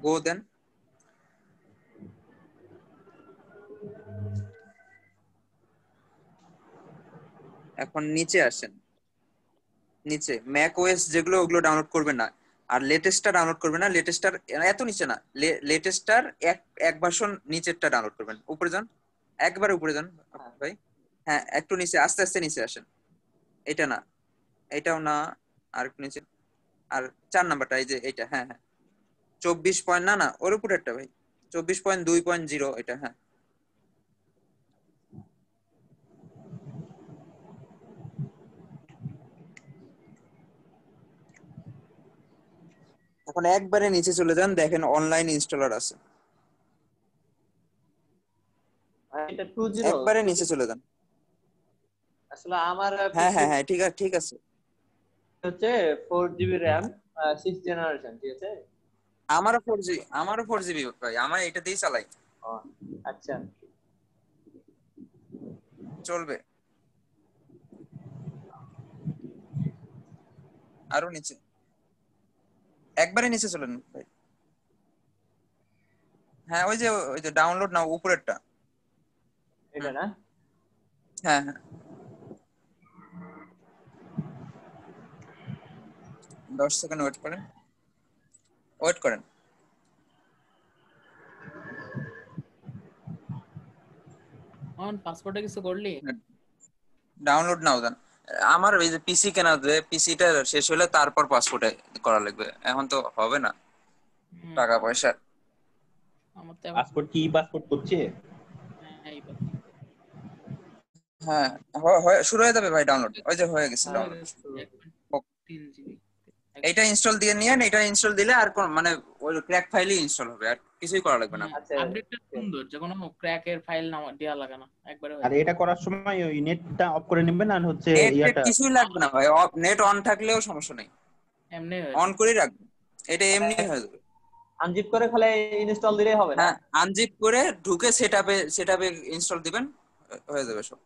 গো দেন। এখন নিচে আসেন, নিচে ম্যাক ওএস যেগুলো ওগুলো ডাউনলোড করবেন না, আর লেটেস্টটা ডাউনলোড করবেন না। লেটেস্টটার এত নিচে না, লেটেস্টটার এক ভার্সন নিচেরটা ডাউনলোড করবেন। উপরে যান, একবারে উপরে যান ভাই। হ্যাঁ একটু নিচে, আস্তে আস্তে নিচে আসেন। এটা না, এটাও না, আর একটু নিচে। আর 4 নাম্বারটা, এই যে এটা, হ্যাঁ হ্যাঁ 24 পয়েন্ট, না না ওর উপরেরটা ভাই, 24.2.0 এটা, হ্যাঁ। এখন একবারে নিচে চলে যান, দেখেন অনলাইন ইনস্টলার আছে, এটা 20 একবারে নিচে চলে যান। আসলে আমার হ্যাঁ পিসি হ্যাঁ হ্যাঁ ঠিক আছে ঠিক আছে। হচ্ছে 4 জিবি র্যাম, 6 জেনারেশন, ঠিক আছে। আমারও 4 জিবি ভাই, আমার এটা দিয়েই চালাই, ও, আচ্ছা। চলবে। আরো নিচে, একবারে নিচে চলেন ভাই। হ্যাঁ ওই যে ডাউনলোড না, উপরেরটা। এটা হুম, না? হ্যাঁ হ্যাঁ 10 সেকেন্ড ওয়েট করেন, ওয়েট করেন। পাসপোর্টে কিছু করলি? ডাউনলোড নাও দেন। আমার ওই যে পিসি কেনা, পিসিটা শেষ হলে তারপর পাসপোর্টে করা লাগবে, এখন তো হবে না টাকা পয়সা। আমার তো পাসপোর্ট কি পাসপোর্ট করছে? এই হ্যাঁ শুরু হয়ে যাবে ভাই ডাউনলোড, ওই যে হয়ে গেছে ডাউনলোড। 3 জিবি। এটা ইনস্টল দিয়ে নিয়েন, এটা ইনস্টল দিলে আর কোন মানে ওই ক্র্যাক ফাইলই ইনস্টল হবে, আর কিছুই করা লাগবে না। আচ্ছা, আপডেটটা সুন্দর, যে কোনো ক্র্যাকের ফাইল না দেয়া লাগে না, একবারে আর এটা করার সময় ওই নেটটা অফ করে নেবেন, আর হচ্ছে নেট ইয়াটা কিছুই লাগবে না ভাই, নেট অন থাকলেও সমস্যা নেই, এমনি অন করেই রাখবেন, এটা এমনি হয়ে যাবে। আনজিপ করে খালি ইনস্টল দিলেই হবে না? হ্যাঁ আনজিপ করে ঢুকে সেটআপে ইনস্টল দিবেন, হয়ে যাবে সব।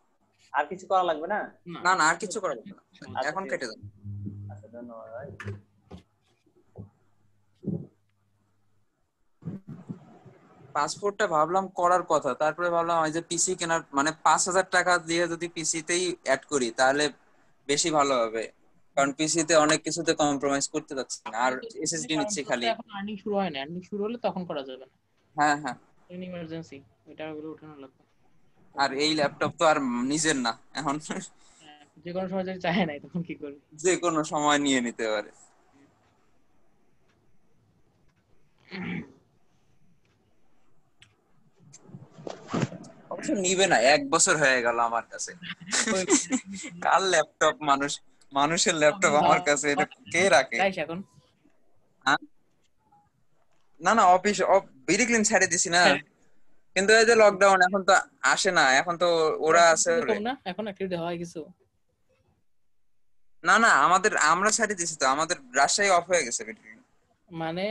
আর কিছু করা লাগবে না? না না আর কিছু করা লাগবে না, আচ্ছা, এখন ঠিক কেটে আছে। দেন। আচ্ছা, ধন্যবাদ ভাই। পাসপোর্টটা ভাবলাম করার কথা, তারপরে ভাবলাম এই যে পিসি কেনার মানে 5,000 টাকা দিয়ে যদি পিসিতেই অ্যাড করি তাহলে বেশি ভালো হবে, কারণ পিসিতে অনেক কিছুতে কম্প্রোমাইজ করতে যাচ্ছি না, আর এসএসডি নিচ্ছি খালি। এখন আর্নিং শুরু হয় না, আর্নিং শুরু হলে তখন করা যাবে না, হ্যাঁ হ্যাঁ, ইমার্জেন্সি ওইটা ওগুলো উঠানো লাগবে। আর এই ল্যাপটপ তো আর নিজের না এখন, যে কোনো সময় যদি চায় নাই তখন কি করবি? যে কোনো সময় নিয়ে নিতে পারে। অবশ্য নিবে না, 1 বছর হয়ে গেল আমার কাছে, কার ল্যাপটপ, মানুষের ল্যাপটপ আমার কাছে, এটা কে রাখে? গাইস এখন হ্যাঁ? না না অফিস বিডি ক্লিন ছেড়ে দিছি না, কিন্তু এই যে লকডাউন এখন তো আসে না, এখন তো ওরা আছে। কম না এখন অ্যাক্টিভিটি হয় কিছু? না না আমরা ছেড়ে দিছি তো, আমাদের রাজশাহী অফ হয়ে গেছে বিডি ক্লিন, মানে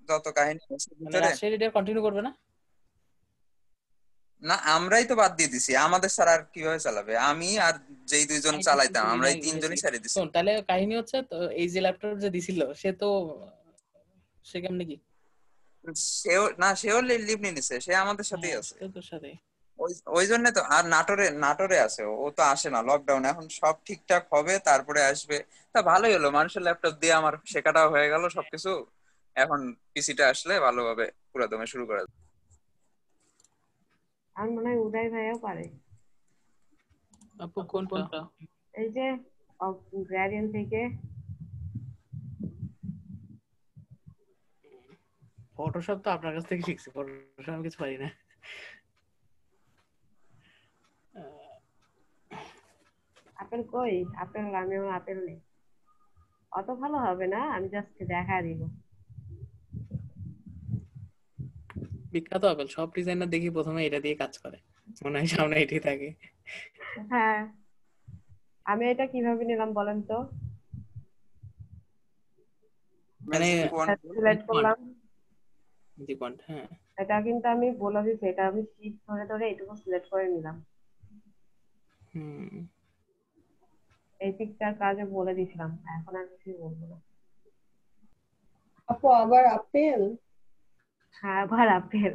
যত কাহিনী আছে ভিতরে। রাজশাহী রেডিও কন্টিনিউ করবে না? না আমরাই তো বাদ দিয়ে দিছি, আমাদের স্যার আর কিভাবে চালাবে, আমি আর যেই দুইজন চালাইতাম আমরা এই 3 জনই ছেড়ে দিছি। শোন, তাহলে কাহিনী হচ্ছে তো, এই যে ল্যাপটপ যে দিছিল সে তো, সে কেমনে কি? সেও লিভ নিয়ে নিছে, সে আমাদের সাথেই আছে। তো তোর সাথে ওই জন্য তো, আর নাটোরে আছে, ও তো আসে না লকডাউন, এখন সব ঠিকঠাক হবে তারপরে আসবে। তা ভালোই হলো, মানুষের ল্যাপটপ দিয়ে আমার শেখাটাও হয়ে গেল সবকিছু, এখন পিসিটা আসলে ভালোভাবে পুরো দমে শুরু করা যাবে। আর মনে হয় উদয় ভাইও পারে। আপু কোনটা? এই যে গ্রেডিয়েন্ট থেকে ফটোশপ তো আপনার কাছ থেকে শিখছি, ফটোশপ আমি কিছু পারি না। আপেল কই? আপেল আমি আমার আপেল নেই, অত ভালো হবে না, আমি জাস্ট দেখা দিব। বিখ্যাত আপেল, সব ডিজাইনার দেখি প্রথমে এটা দিয়ে কাজ করে, মনে হয় সামনে এটাই থাকে। হ্যাঁ, আমি এটা কিভাবে নিলাম বলেন তো? মানে সিলেক্ট করলাম, ডিপন্ট, হ্যাঁ এটা কিন্তু আমি বলে দিচ্ছি, এটা আমি শিফট ধরে ধরে এটুকু সিলেক্ট করে নিলাম, এই পিকটার কাজে বলে দিছিলাম, এখন আর কিছু বলবো না। আপু আবার আপেল হ্যাঁ, আবার আপেল।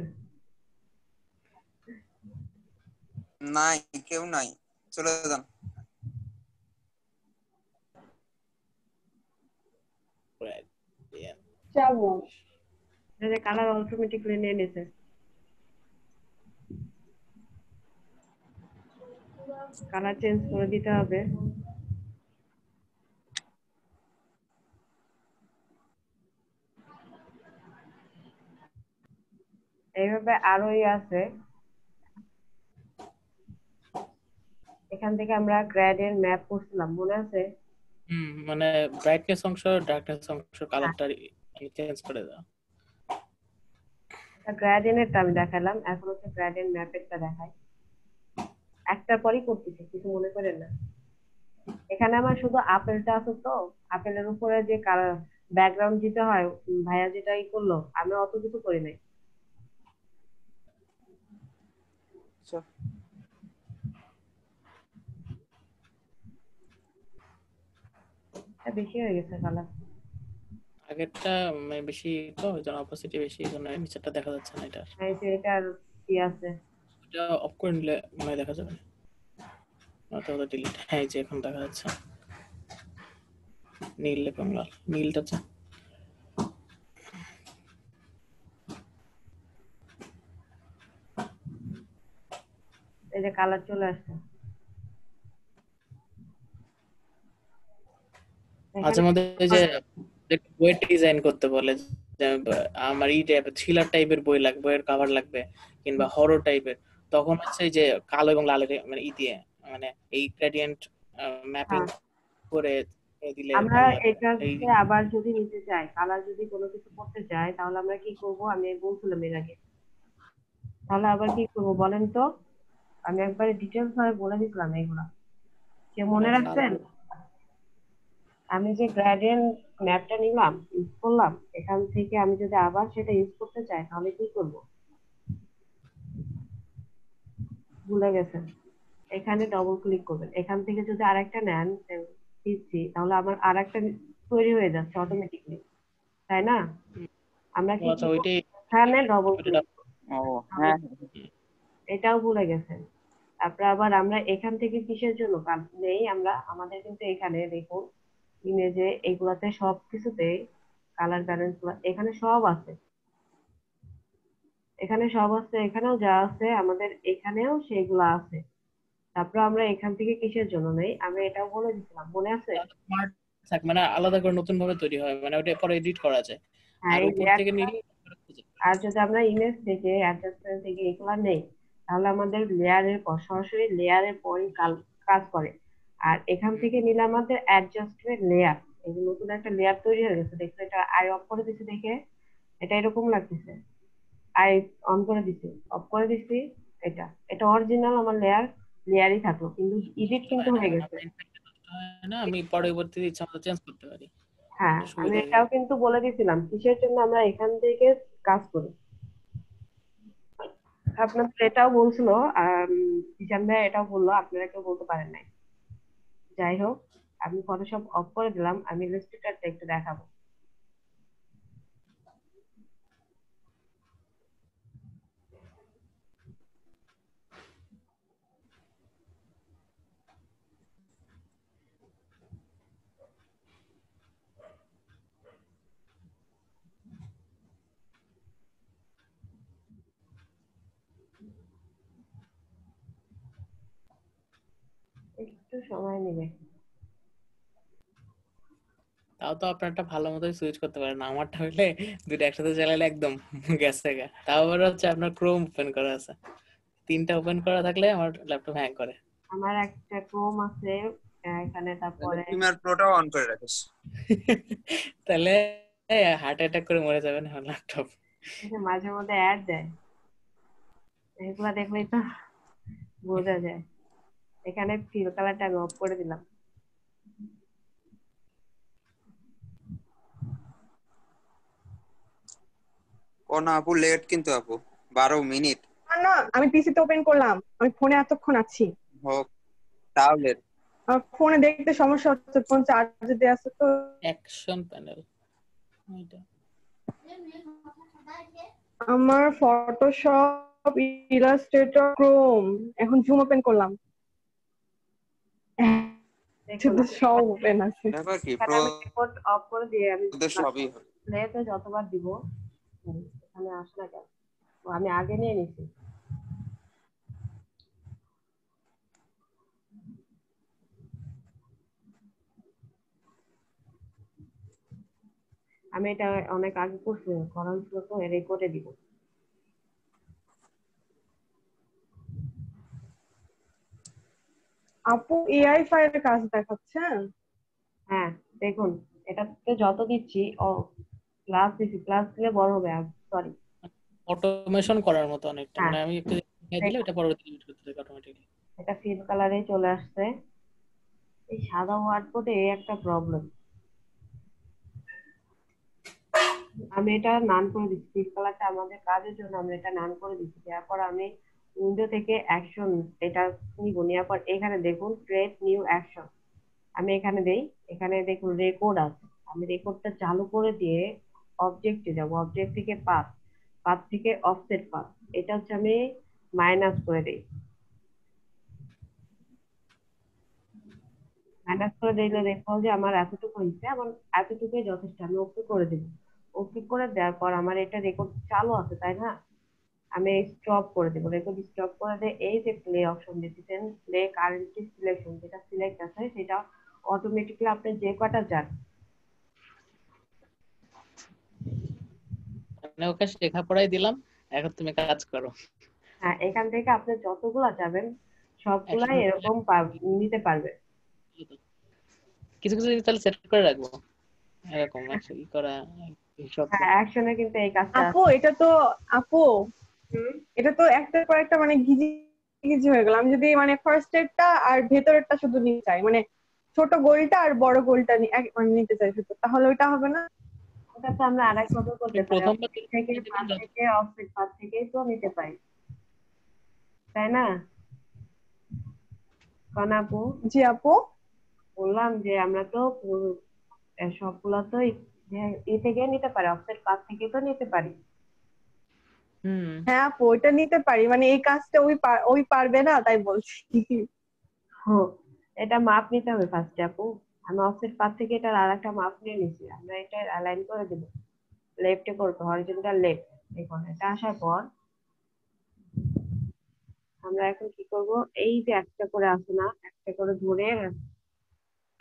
নাই, কেউ নাই, চলে যান। যাবো। এই যে কালার অটোমেটিকলি নিয়ে নিছে। কালার চেঞ্জ করে দিতে হবে। এইভাবে আরোই আছে। এখান থেকে আমরা গ্রেডিয়েন্ট ম্যাপ করছিলাম, মনে আছে? মানে ব্রাইটনেস অংশ ডার্কনেস অংশ কালারটা চেঞ্জ করে দাও। গ্রেডিয়েন্টটা আমি দেখালাম, এখন হচ্ছে গ্রেডিয়েন্ট ম্যাপেরটা দেখাই। একটার পরই করতেছি, কিছু মনে করেন না। এখানে আমার শুধু আপেলটা আছে, তো আপেলের উপরে যে কালার ব্যাকগ্রাউন্ড দিতে হয়, ভাইয়া যেটাই করলো, আমি অত কিছু করি নাই। বেশি হয়ে গেছে কালার। আগেরটা বেশি তো ওইজন্য অপোসিটি বেশি, এইজন্য নিচেরটা দেখা যাচ্ছে না। এটা এই যে এটার কি আছে, এটা অফ করে নিলে মনে দেখা যাবে না, অথবা ডিলিট। হ্যাঁ, এই যে এখন দেখা যাচ্ছে নীল এবং লাল। নীলটা এই যে কালার চলে আসছে। মাঝে মধ্যে এই যে বইয়ের ডিজাইন করতে বলে, যে আমার এই টাইপের থ্রিলার টাইপের বই লাগবে, বইয়ের কভার লাগবে, কিংবা হরর টাইপের, তখন হচ্ছে এই যে কালো এবং লাল মানে দিয়ে মানে এই গ্রেডিয়েন্ট ম্যাপিং করে দিলে আমরা ভালো লাগে। এই এটাকে আবার যদি নিতে চাই, কালার যদি কোনো কিছু করতে চাই, তাহলে আমরা কি করব? আমি বলছিলাম এর আগে, তাহলে আবার কি করব বলেন তো? আমি একবারে ডিটেলস ভাবে বলে দিছিলাম এগুলা, কে মনে রাখছেন? আমি যে গ্রেডিয়েন্ট ম্যাপটা নিলাম, ইউজ করলাম, এখান থেকে আমি যদি আবার সেটা ইউজ করতে চাই, তাহলে কি করব? ভুলে গেছেন? এখানে ডবল ক্লিক করবেন, এখান থেকে যদি আরেকটা নেন দিচ্ছি, তাহলে আমার আরেকটা তৈরি হয়ে যাচ্ছে অটোমেটিকলি, তাই না? আমরা কি আচ্ছা, ওইটাই এখানে ডবল ক্লিক, ও হ্যাঁ, এটাও ভুলে গেছেন। তারপর আবার আমরা এখান থেকে কিসের জন্য কাজ নেই, আমরা আমাদের কিন্তু এখানে দেখুন ইমেজে এগুলাতে সবকিছুতে কালার ব্যালেন্স এখানে সব আছে, এখানে সব আছে, এখানেও যা আছে আমাদের এখানেও সেগুলো আছে। তারপর আমরা এখান থেকে কিসের জন্য নেই, আমি এটাও বলে দিছিলাম, মনে আছে? স্মার্ট মানে আলাদা করে নতুন ভাবে তৈরি হয়, মানে ওটা পরে এডিট করা যায়। হ্যাঁ, আর এই উপর থেকে নিলে আর যদি আমরা ইমেজ থেকে অ্যাডজাস্টমেন্ট থেকে এগুলা নেই, তাহলে আমাদের লেয়ারের পর সরাসরি লেয়ারের পরই কাজ করে। আর এখান থেকে নিলে আমাদের অ্যাডজাস্টমেন্ট লেয়ার, এই যে নতুন একটা লেয়ার তৈরি হয়ে গেছে, দেখছো? এটা আই অফ করে দিছি দেখে এটা এরকম লাগতেছে, আই অন করে দিছি, অফ করে দিছি, এটা এটা অরিজিনাল আমার লেয়ারই থাকলো, কিন্তু এডিট কিন্তু হয়ে গেছে। না, আমি পরবর্তীতে ইচ্ছা মতো চেঞ্জ করতে পারি, হ্যাঁ, আমি সুবিধা। এটাও কিন্তু বলে দিছিলাম কিসের জন্য আমরা এখান থেকে কাজ করি। আপনাদের এটাও বলছিল, জিশান ভাই এটাও বললো, আপনারা কেউ বলতে পারেন নাই। যাই হোক, আমি ফটোশপ অফ করে দিলাম, আমি ইলাস্ট্রেটরটা একটু দেখাবো। একটু সময় নেবে। তাও তো আপনারটা ভালো মতোই সুইচ করতে পারেন, আমারটা হইলে দুটো একসাথে চালালে একদম গেছে গা। তাও আবার হচ্ছে আপনার ক্রোম ওপেন করা আছে, তিনটা ওপেন করা থাকলে আমার ল্যাপটপ হ্যাং করে। আমার একটা ক্রোম আছে এখানে, তারপরে প্রিমিয়ার প্রোটাও অন করে রাখিস। তাহলে হার্ট অ্যাটাক করে মরে যাবেন আমার ল্যাপটপ। মাঝে মধ্যে অ্যাড দেয়, এগুলা দেখলেই তো বোঝা যায়। এখানে ফিল কালারটা আমি অফ করে দিলাম। ও না আপু, লেট কিন্তু আপু, 12 মিনিট। না না, আমি পিসিতে ওপেন করলাম, আমি ফোনে এতক্ষণ আছি। হোক, তাও লেট। আমার ফোনে দেখতে সমস্যা হচ্ছে, ফোন চার্জে দেওয়া আছে তো। অ্যাকশন প্যানেল, আমার ফটোশপ, ইলাস্ট্রেটর, ক্রোম, এখন জুম ওপেন করলাম, দেখুন শুধু সব ওপেন আছে। ব্যাপার কি এখানে আমি রেকর্ড অফ করে দিয়ে আমি সবই হবে। প্লেতে যতবার দিব এখানে আসে না কেন? ও, আমি আগে নিয়ে নিছি। আমি এটা অনেক আগে করছি, করার ছিল তো রেকর্ডে দিব। আপু এআই ফাইলের কাজ দেখাচ্ছে। হ্যাঁ দেখুন, এটাতে যত দিচ্ছি ও প্লাস দিচ্ছি, প্লাস দিলে বড় হবে। সরি, অটোমেশন করার মতো অনেকটা, হ্যাঁ মানে আমি একটু দেখাই দিলে দেখুন, এটা পরবর্তী ইউজ করতে থাকে অটোমেটিকলি। এটা ফিল কালারে চলে আসছে। এই সাদা ওয়ার্ড কোডে একটা প্রবলেম। আমি এটা নান করে দিচ্ছি, ফিল কালারটা আমাদের কাজের জন্য আমরা এটা নান করে দিচ্ছি। তারপর আমি উইন্ডো থেকে অ্যাকশন এটা নিব, নেওয়ার পর এখানে দেখুন ক্রিয়েট নিউ অ্যাকশন, আমি এখানে দেই। এখানে দেখুন রেকর্ড আছে, আমি রেকর্ডটা চালু করে দিয়ে অবজেক্টে যাব, অবজেক্ট থেকে পাথ, পাথ থেকে অফসেট পাথ, এটা হচ্ছে আমি মাইনাস করে দিই। মাইনাস করে দিলে দেখবো যে আমার এতটুকু হয়েছে, আমার এতটুকুই যথেষ্ট, আমি ওকে করে দিব। ওকে করে দেওয়ার পর আমার এটা রেকর্ড চালু আছে তাই না, আমি স্টপ করে দেবো। রেকর্ড স্টপ করে দিয়ে এই যে প্লে অপশন দিচ্ছেন, প্লে কারেন্টলি সিলেকশন, যেটা সিলেক্ট আছে সেটা অটোমেটিকলি আপনি যে কটা যান, মানে ওকে লেখাপড়াই দিলাম, এখন তুমি কাজ করো। হ্যাঁ এখান থেকে আপনি যতগুলা যাবেন সবগুলাই একশন এরকম নিতে পারবে। কিছু কিছু জিনিস তাহলে সেট করে রাখবো, এরকম ই করা সব। হ্যাঁ অ্যাকশনে কিন্তু এই কাজটা আপু আছে। এটা তো, আপু হুম, এটা তো একটার পর একটা মানে গিজি গিজি হয়ে গেল। আমি যদি মানে ফার্স্ট এডটা আর ভেতরেরটা শুধু নিতে চাই, মানে ছোট গোলটা আর বড় গোলটা মানে নিতে চাই শুধু, তাহলে ওইটা হবে না? ওটা তো আমরা আরেক ভাবে আপনি করতে পারি, প্রথমবার অফসেট থেকে দিবেন পাঁচ যত থেকে অফসেট পাঁচ থেকেই তো নিতে পারি তাই না? কারণ আপু জি আপু। বললাম যে আমরা তো সবগুলা তো ই থেকে নিতে পারি, অফসেট পাঁচ থেকে তো নিতে পারি। হুম। হ্যাঁ আপু ওইটা নিতে পারি, মানে এই কাজটা ওই পারবে না তাই বলছি। হো, এটা মাপ নিতে হবে ফার্স্টে আপু। আমি অফসেট পাঁচ থেকে এটার আর একটা মাপ নিয়ে নিছি, আমরা এটা অ্যালাইন করে দেবো, লেফটে করবো, হরিজন্টাল লেফট। দেখুন এটা আসার পর আমরা এখন কি করব, এই যে একটা করে আছে না, একটা করে ধরে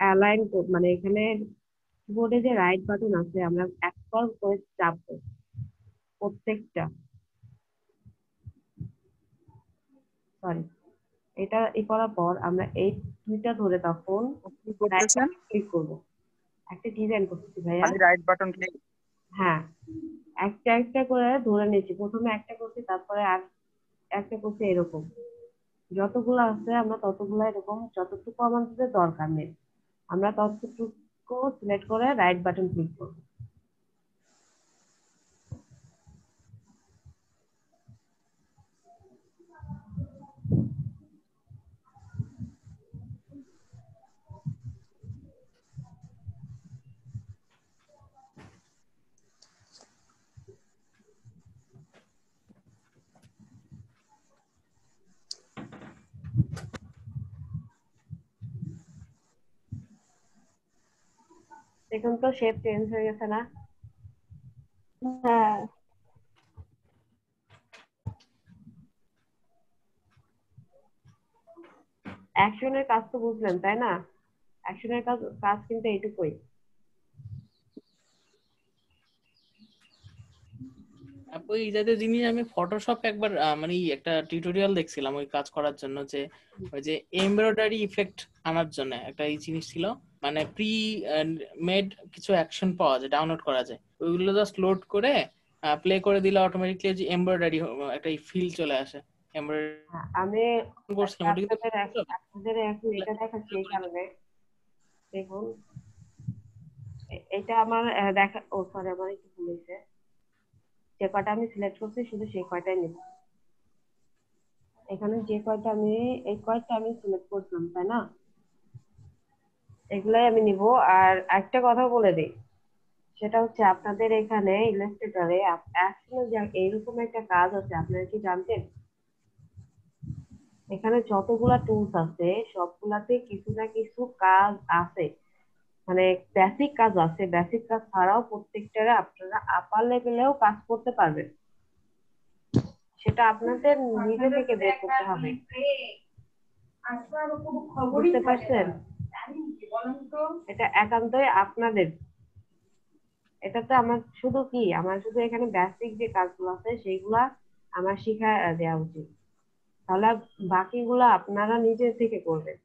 অ্যালাইন মানে এখানে বোর্ডে যে রাইট বাটন আছে আমরা একবার করে চাপবো প্রত্যেকটা, সরি, এটা করার পর আমরা এই দুইটা ধরে তখন কি রাইট করতেছেন? বাটন ক্লিক করবো। একটা ডিজাইন করতেছি ভাইয়া। খালি রাইট বাটন ক্লিক। হ্যাঁ একটা একটা করে ধরে নিয়েছি, প্রথমে একটা করছি তারপরে আর একটা করছি, এরকম যতগুলো আছে আমরা ততগুলো এরকম, যতটুকু আমাদের দরকার নেই আমরা ততটুকু সিলেক্ট করে রাইট বাটন ক্লিক করবো। দেখুন তো শেপ চেঞ্জ হয়ে গেছে না? হ্যাঁ অ্যাকশনের কাজ তো বুঝলেন তাই না? অ্যাকশনের কাজ কাজ কিন্তু এইটুকুই। আপু এই জাতীয় জিনিস আমি ফটোশপ একবার মানে একটা টিউটোরিয়াল দেখছিলাম ওই কাজ করার জন্য, যে ওই যে এমব্রয়ডারি ইফেক্ট আনার জন্য একটা এই জিনিস ছিল, মানে প্রি মেড কিছু অ্যাকশন পাওয়া যায়, ডাউনলোড করা যায়, ওইগুলো জাস্ট লোড করে প্লে করে দিলে অটোমেটিকলি যে এমব্রয়ডারি একটা ফিল চলে আসে। এমব্রয়ডারি আমি করছিলাম ওটা কিন্তু আপনাদের এখন এটা দেখাচ্ছি এই কারণে, দেখুন এটা আমার দেখা, ও সরি আমার একটু ভুল হয়েছে, যে কয়টা আমি সিলেক্ট করছি শুধু সেই কয়টাই নিব। এখানে যে কয়টা আমি, এই কয়টা আমি সিলেক্ট করছিলাম তাই না, এগুলাই আমি নিব। আর একটা কথা বলে দিই, সেটা হচ্ছে আপনাদের এখানে ইলাস্ট্রেটরে আসলে এইরকম একটা কাজ আছে, আপনারা কি জানতেন? এখানে যতগুলা টুলস আছে সবগুলাতে কিছু না কিছু কাজ আছে, মানে বেসিক কাজ আছে, বেসিক কাজ ছাড়াও প্রত্যেকটারে আপনারা আপার লেভেলেও কাজ করতে পারবেন। সেটা আপনাদের নিজে থেকে বের করতে হবে, বুঝতে পারছেন? এটা একান্তই আপনাদের। এটাতে আমার শুধু কি, আমার শুধু এখানে বেসিক যে কাজগুলো আছে সেইগুলা আমার শিখা দেওয়া উচিত, তাহলে বাকিগুলা আপনারা নিজে থেকে করবেন।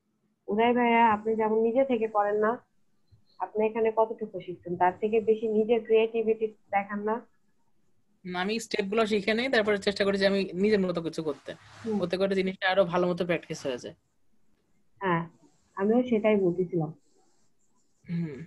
উদয় ভাইয়া, আপনি যেমন নিজে থেকে করেন না, আপনি এখানে কতটুকু শিখছেন, তার থেকে বেশি নিজের ক্রিয়েটিভিটি দেখান না? আমি স্টেপ গুলো শিখে নেই, তারপরে চেষ্টা করি যে আমি নিজের মতো কিছু করতে, হুম, ওতে করে জিনিসটা আরো ভালো মতো প্র্যাকটিস হয়ে যায়। হ্যাঁ, আমিও সেটাই বলতেছিলাম। হুম।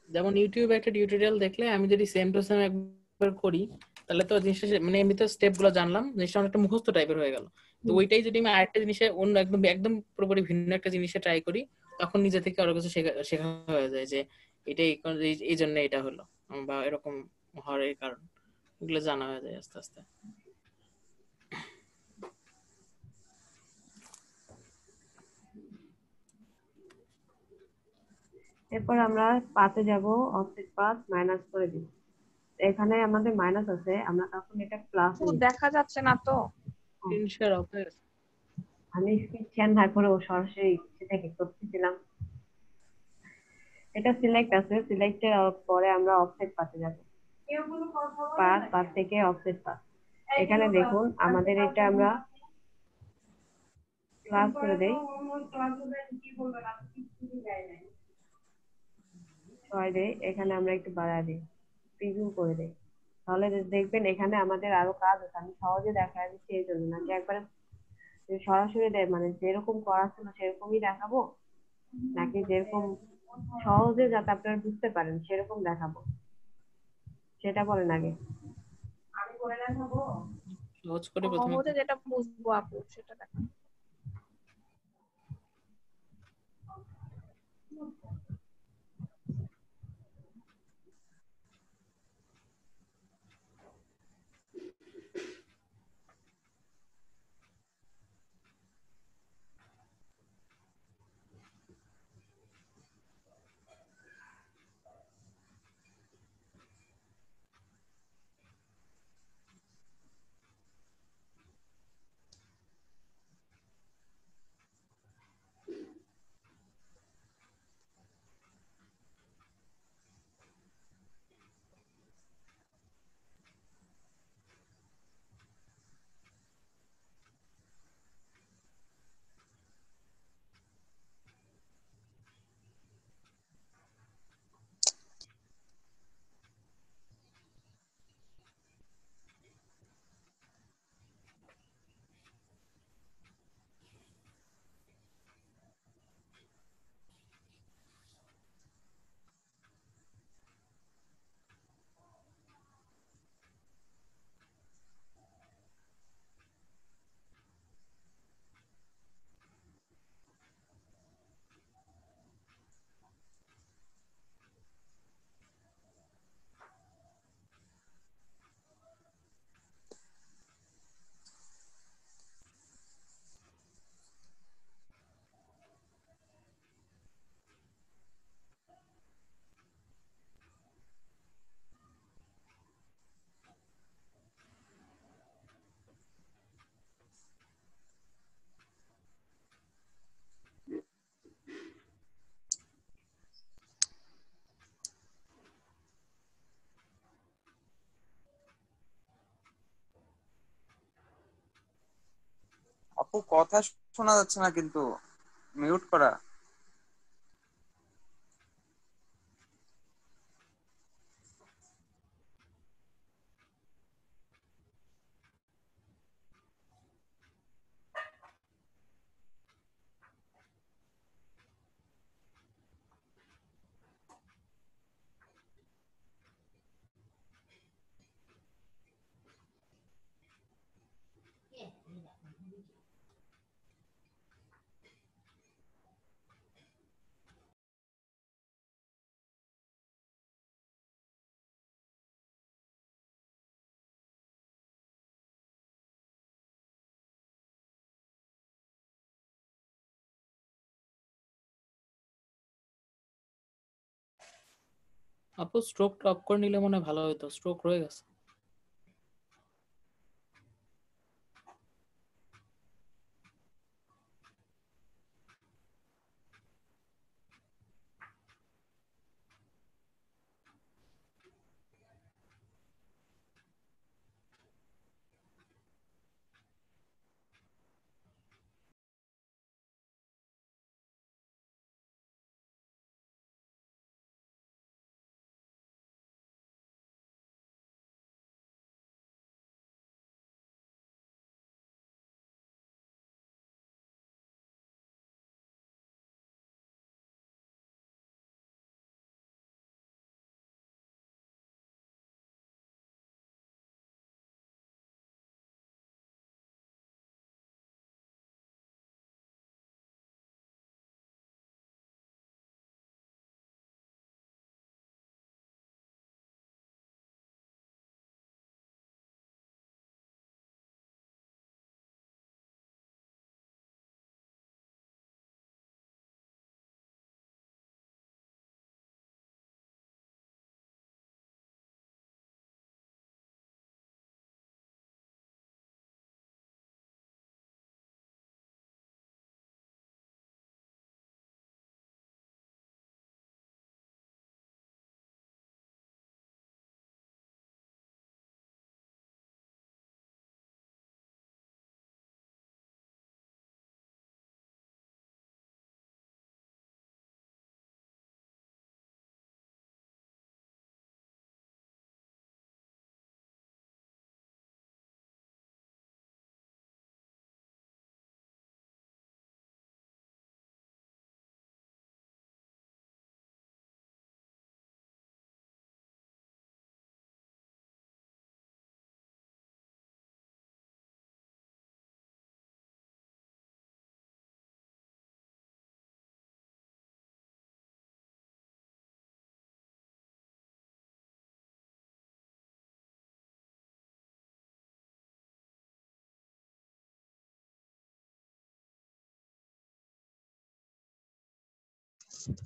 যেমন ইউটিউবে একটা টিউটোরিয়াল দেখলে আমি যদি সেম টু সেম একবার করি, তাহলে তো জিনিসটা মানে এমনিতে স্টেপ গুলো জানলাম, জিনিসটা অনেকটা মুখস্থ টাইপের হয়ে গেল। তো হুম, ওইটাই যদি আমি আরেকটা জিনিসে অন্য একদম একদম পুরোপুরি ভিন্ন একটা জিনিসে ট্রাই করি, তখন নিজে থেকে আরো কিছু শেখা শেখা হয়ে যায় যে এটাই এই জন্য এটা হলো, বা এরকম হওয়ার এই কারণ, এগুলো জানা হয়ে যায় আস্তে আস্তে। এরপর আমরা পাতে যাব, অফসেট পাথ মাইনাস করে দিব। এখানে আমাদের মাইনাস আছে, আমরা তখন এটা প্লাস নিব। দেখা যাচ্ছে না তো। স্ক্রিন শেয়ার অফ হয়ে গেছে। আমি স্ক্রিন শেয়ার না করে ও সরাসরি সেটাকে করতেছিলাম। এটা সিলেক্ট আছে, সিলেক্টের পরে আমরা অফসেট পাতে যাব, পাথ, পাথ থেকে অফসেট পাথ। এখানে দেখুন আমাদের এটা আমরা প্লাস করে দেই, 6 দেই, এখানে আমরা একটু বাড়ায় দিই, প্রিভিউ করে দেই। তাহলে দেখবেন এখানে আমাদের আরো কাজ আছে, আমি সহজে দেখায় দিচ্ছি এই জন্য, নাকি একবারে সরাসরি দেয় মানে যেরকম করা ছিল সেরকমই দেখাবো, নাকি যেরকম সহজে যাতে আপনারা বুঝতে পারেন সেরকম দেখাবো, সেটা বলেন আগে। সহজ করে প্রথমে সহজে যেটা বুঝবো আপু সেটা দেখা। আপু কথা শোনা যাচ্ছে না কিন্তু, মিউট করা। আপু স্ট্রোকটা অফ করে নিলে মনে হয় ভালো হতো, স্ট্রোক রয়ে গেছে।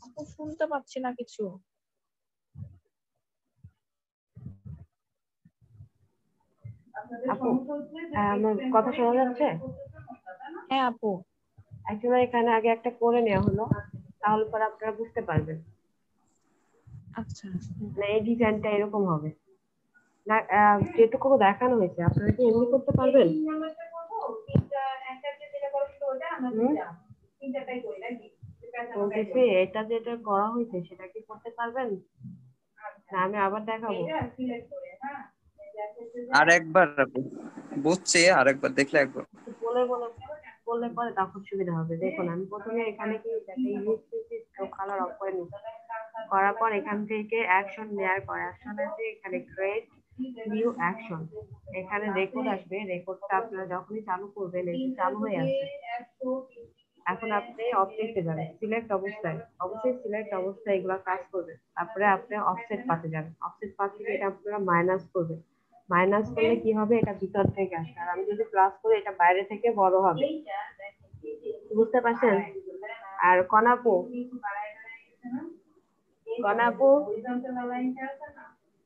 আপু শুনতে পাচ্ছি না কিছু। আপু আমার কথা শোনা যাচ্ছে? হ্যাঁ আপু। অ্যাকচুয়ালি এখানে আগে একটা করে নেওয়া হলো, তাহলে পরে আপনারা বুঝতে পারবেন। আচ্ছা মানে এই ডিজাইনটা এরকম হবে না, যেটুকু দেখানো হয়েছে আপনারা কি এমনি করতে পারবেন? বলতেছি এটা যেটা করা হয়েছে সেটা কি করতে পারবেন? না আমি আবার দেখাবো? আর একবার বুঝছে, আর একবার দেখলে একবার। বলে বলে বললে পরে তখন সুবিধা হবে। দেখুন আমি প্রথমে এখানে কি স্ট্রোক কালার অফ করে নিচ্ছি, করার পর এখান থেকে অ্যাকশন লেয়ার করে অ্যাকশন আছে, এখানে ক্রিয়েট নিউ অ্যাকশন, এখানে রেকর্ড আসবে। রেকর্ডটা আপনারা যখনই চালু করবেন এই যে চালু হয়ে আসবে। এখন আপনি অবজেক্টে যাবেন, সিলেক্ট অবস্থায়, অবশ্যই সিলেক্ট অবস্থায় এগুলো কাজ করবে। তারপরে আপনি অফসেট পাতে যাবেন, অফসেট পাত থেকে এটা আপনারা মাইনাস করবেন। মাইনাস করলে কি হবে, এটা ভিতর থেকে আসবে, আর আমি যদি প্লাস করি এটা বাইরে থেকে বড় হবে। বুঝতে পারছেন? আর কনাপু কনাপু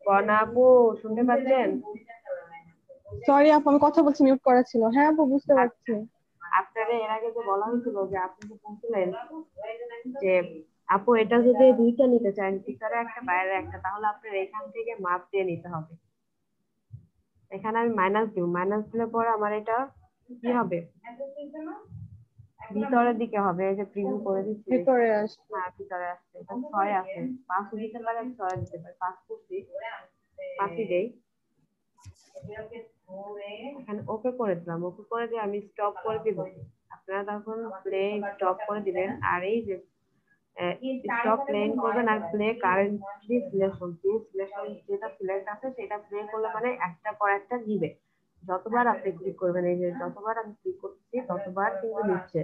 কনাপু শুনতে পাচ্ছেন? সরি আপু, আমি কথা বলছি, মিউট করা ছিল। হ্যাঁ আপু, বুঝতে পারছি। আপনারা এর আগে যে বলা হয়েছিল যে আপনি যে বলছিলেন যে আপু এটা যদি দুইটা নিতে চান, ভিতরে একটা বাইরে একটা, তাহলে আপনার এখান থেকে মাপ দিয়ে নিতে হবে। এখানে আমি মাইনাস দিব, মাইনাস দিলে পরে আমার এটা কি হবে, ভিতরের দিকে হবে। এই যে প্রিভিউ করে দিচ্ছি, ভিতরে আসবে। হ্যাঁ ভিতরে আসছে। এটা 6 আছে, 5 দিতে পারে, 6 দিতে পারে, 5 করছি, 5ই দেই। এখানে ওকে করে দিলাম, ওকে করে দিয়ে আমি স্টপ করে দিব। আপনারা তখন প্লে স্টপ করে দিবেন, আর এই যে স্টপ প্লেইং করবেন আর প্লে কারেন্টলি সিলেকশন, যে সিলেকশন যেটা সিলেক্ট আছে সেটা প্লে করলে মানে একটা পর একটা নিবে। যতবার আপনি ক্লিক করবেন, এই যে যতবার আমি ক্লিক করছি ততবার কিন্তু নিচ্ছে।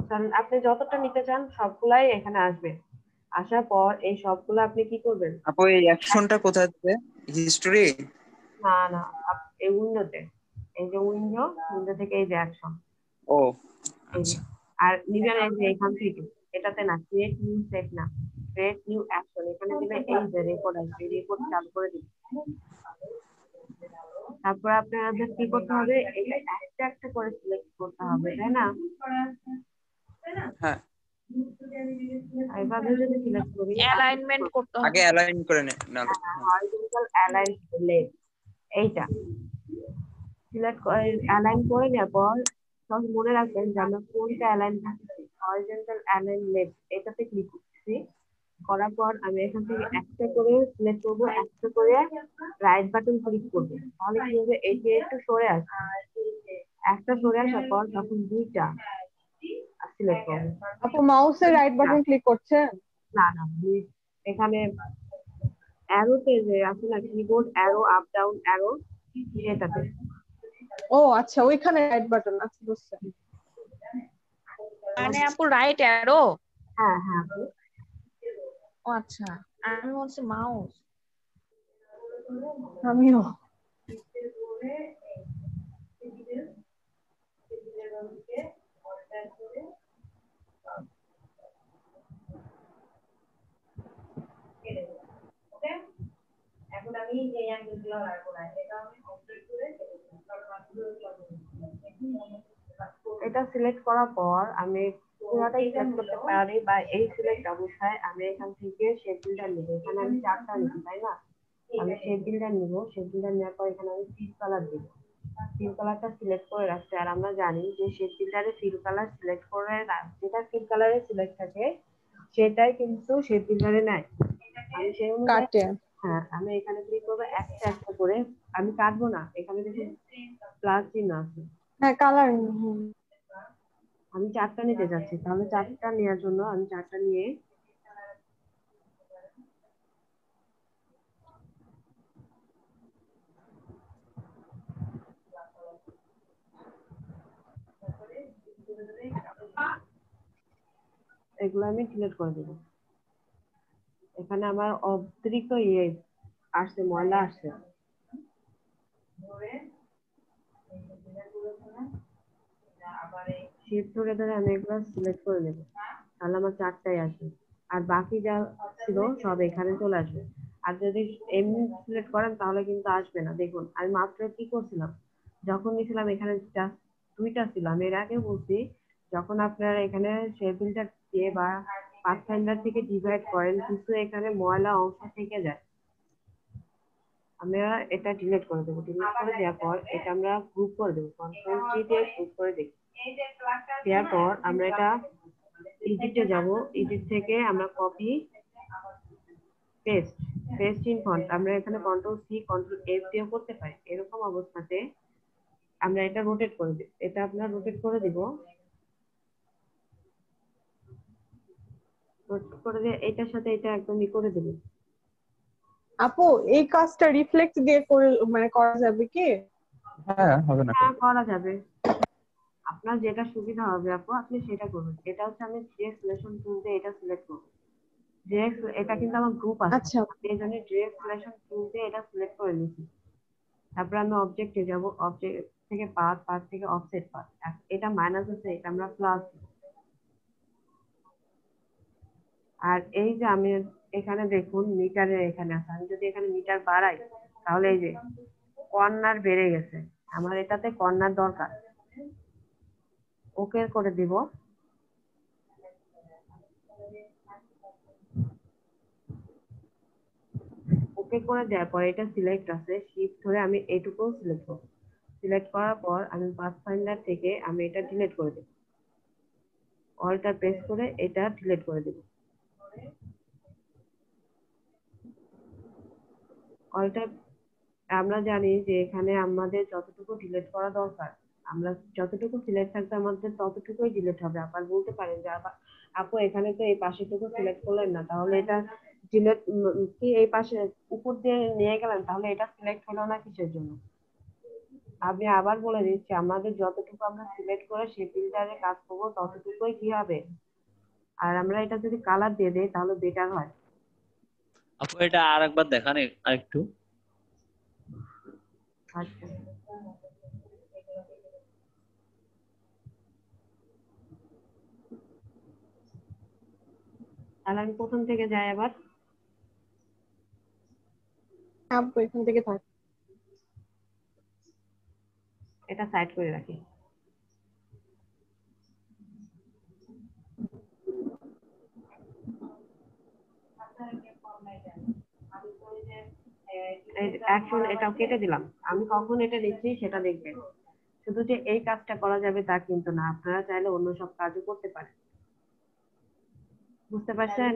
কারণ আপনি যতটা নিতে চান সবগুলাই এখানে আসবে। আসার পর এই সবগুলো আপনি কি করবেন? আপু এই অ্যাকশনটা কোথায় যাবে? হিস্টোরি? না না, এই উইন্ডোতে, এই যে উইন্ডো থেকে এই যে অ্যাকশন, ও এই যে আচ্ছা। আর নিবেন এই যে এখান থেকে, এটাতে না, ক্রিয়েট নিউ সেট না, ক্রিয়েট নিউ অ্যাকশন, এখানে দিলে এই যে রেকর্ড আসবে, রেকর্ড চালু করে দিবে। তারপর আপনাদের কি করতে হবে, এটা একটা একটা করে সিলেক্ট করতে হবে, তাই না? হ্যাঁ, এভাবে যদি সিলেক্ট করি, অ্যালাইনমেন্ট করতে আগে হবে। অ্যালাইন করে নাও। হরিজন্টাল অ্যালাইন লেফট, এইটা সিলেক্ট করে অ্যালাইন করে নেওয়ার পর সব মনে রাখবেন যে আমরা কোনটা অ্যালাইন করছি, হরিজন্টাল অ্যালাইন লেফট, এটাতে ক্লিক করছি। করার পর আমি এখান থেকে একটা করে সিলেক্ট করবো, একটা করে রাইট বাটন ক্লিক করবো, তাহলে কি হবে, এই যে একটু সরে আসবে, একটা সরে আসার পর তখন দুইটা সিলেক্ট করবো। আপু মাউসের রাইট বাটন ক্লিক করছেন? না না, এখানে অ্যারোতে যে আছে না, keyboard arrow, up down arrow, এটাতে। ও আচ্ছা, ওইখানে রাইট বাটন আছে, বুঝছেন। মানে আপু রাইট অ্যারো? হ্যাঁ হ্যাঁ আপু। ও আচ্ছা, আমি বলছি মাউস। আমিও। এখন আমি এই অ্যাঙ্গেলগুলো রাখবো না, এটা আমি কমপ্লিট করে এটা সিলেক্ট করার পর আমি পুরোটাই সিলেক্ট করতে পারি, বা এই সিলেক্ট অবস্থায় আমি এখান থেকে শেপ বিল্ডার নিব, এখানে আমি চারটা নিব, তাই না? আমি শেপ বিল্ডার নিব, শেপ বিল্ডার নেওয়ার পর এখানে আমি ফিল কালার দিব, ফিল কালারটা সিলেক্ট করে রাখছি। আর আমরা জানি যে শেপ বিল্ডারে ফিল কালার সিলেক্ট করে যেটা ফিল কালারে সিলেক্ট থাকে সেটাই কিন্তু শেপ বিল্ডারে নাই। আমি সেই অনুযায়ী, কাটে। হ্যাঁ, আমি এখানে ক্লিক করবো, একটা একটা করে, আমি কাটবো না, এখানে দেখুন প্লাস চিহ্ন আছে, হ্যাঁ কালার। আমি চারটা নিতে যাচ্ছি, তাহলে চারটা নেওয়ার জন্য আমি চারটা নিয়ে এগুলো আমি ডিলিট করে দেবো। এখানে আমার অতিরিক্ত ইয়ে আসছে, ময়লা আসছে, শিফট ধরে ধরে আমি এগুলো সিলেক্ট করে নেবো, তাহলে আমার চারটাই আসবে। আর বাকি যা ছিল সব এখানে চলে আসবে। আর যদি এমনি সিলেক্ট করেন তাহলে কিন্তু আসবে না। দেখুন আমি মাত্র কি করছিলাম, যখন নিয়েছিলাম এখানে জাস্ট দুইটা ছিল। আমি এর আগে বলছি, যখন আপনারা এখানে শেপিংটা দিয়ে বা পাথফাইন্ডার থেকে ডিভাইড করেন, কিছু এখানে ময়লা অংশ থেকে যায়, আমরা এটা ডিলিট করে দেবো। ডিলিট করে দেওয়ার পর এটা আমরা গ্রুপ করে দেবো, কন্ট্রোল জি দিয়ে গ্রুপ করে দিই। দেওয়ার পর আমরা এটা এডিটে যাব, এডিট থেকে আমরা copy paste, paste in font আমরা এখানে কন্ট্রোল সি কন্ট্রোল এফ দিয়ে করতে পারি। এরকম অবস্থাতে আমরা এটা রোটেট করে দিই, এটা আপনার রোটেট করে দিব, রোটেট করে দিয়ে এটার সাথে এটা একদমই করে দেব। আপু এই কাজটা রিফ্লেক্ট দিয়ে করে মানে করা যাবে কি? হ্যাঁ হবে না। হ্যাঁ করা যাবে, আপনার যেটা সুবিধা হবে আপু আপনি সেটা করবেন। এটা হচ্ছে আমি ডিরেক্ট সিলেকশন টুল দিয়ে এটা সিলেক্ট করব। ডিরেক্ট, এটা কিন্তু আমার গ্রুপ আছে, আচ্ছা এই জন্য ডিরেক্ট সিলেকশন টুল দিয়ে এটা সিলেক্ট করে নিয়েছি। তারপর আমি অবজেক্টে যাব, অবজেক্ট থেকে পাথ, পাথ থেকে অফসেট পাথ, এটা মাইনাস আছে, এটা আমরা প্লাস। আর এই যে আমি এখানে দেখুন মিটারের এখানে আছে, আমি যদি এখানে মিটার বাড়াই তাহলে এই যে কর্নার বেড়ে গেছে, আমার এটাতে কর্নার দরকার, ওকে করে দিব। ওকে করে দেওয়ার পর এটা সিলেক্ট আছে, শিফট ধরে আমি এইটুকু সিলেক্ট করব। সিলেক্ট করার পর আমি পাথফাইন্ডার থেকে আমি এটা ডিলিট করে দেব, অল্টার প্রেস করে এটা ডিলিট করে দেব। অল্টার, আমরা জানি যে এখানে আমাদের যতটুকু ডিলিট করা দরকার, আমরা যতটুকু সিলেক্ট থাকবে আমাদের ততটুকুই ডিলিট হবে। আবার বলতে পারেন যে আবার আপু এখানে তো এই পাশেটুকু সিলেক্ট করলেন না, তাহলে এটা ডিলিট কি এই পাশে উপর দিয়ে নিয়ে গেলেন, তাহলে এটা সিলেক্ট হলো না কিসের জন্য? আমি আবার বলে দিচ্ছি, আমাদের যতটুকু আমরা সিলেক্ট করে সেই ফিল্টারে কাজ করবো ততটুকুই কি হবে। আর আমরা এটা যদি কালার দিয়ে দেই তাহলে বেটার হয়। আপু এটা আরেকবার দেখান আরেকটু। আচ্ছা, তাহলে আমি প্রথম থেকে যাই আবার। আপু এখান থেকে থাক। এটা সাইড করে রাখি। অ্যাকশন এটাও কেটে দিলাম। আমি কখন এটা দিচ্ছি সেটা দেখবেন। শুধু যে এই কাজটা করা যাবে তা কিন্তু না, আপনারা চাইলে অন্য সব কাজও করতে পারেন। বুঝতে পারছেন?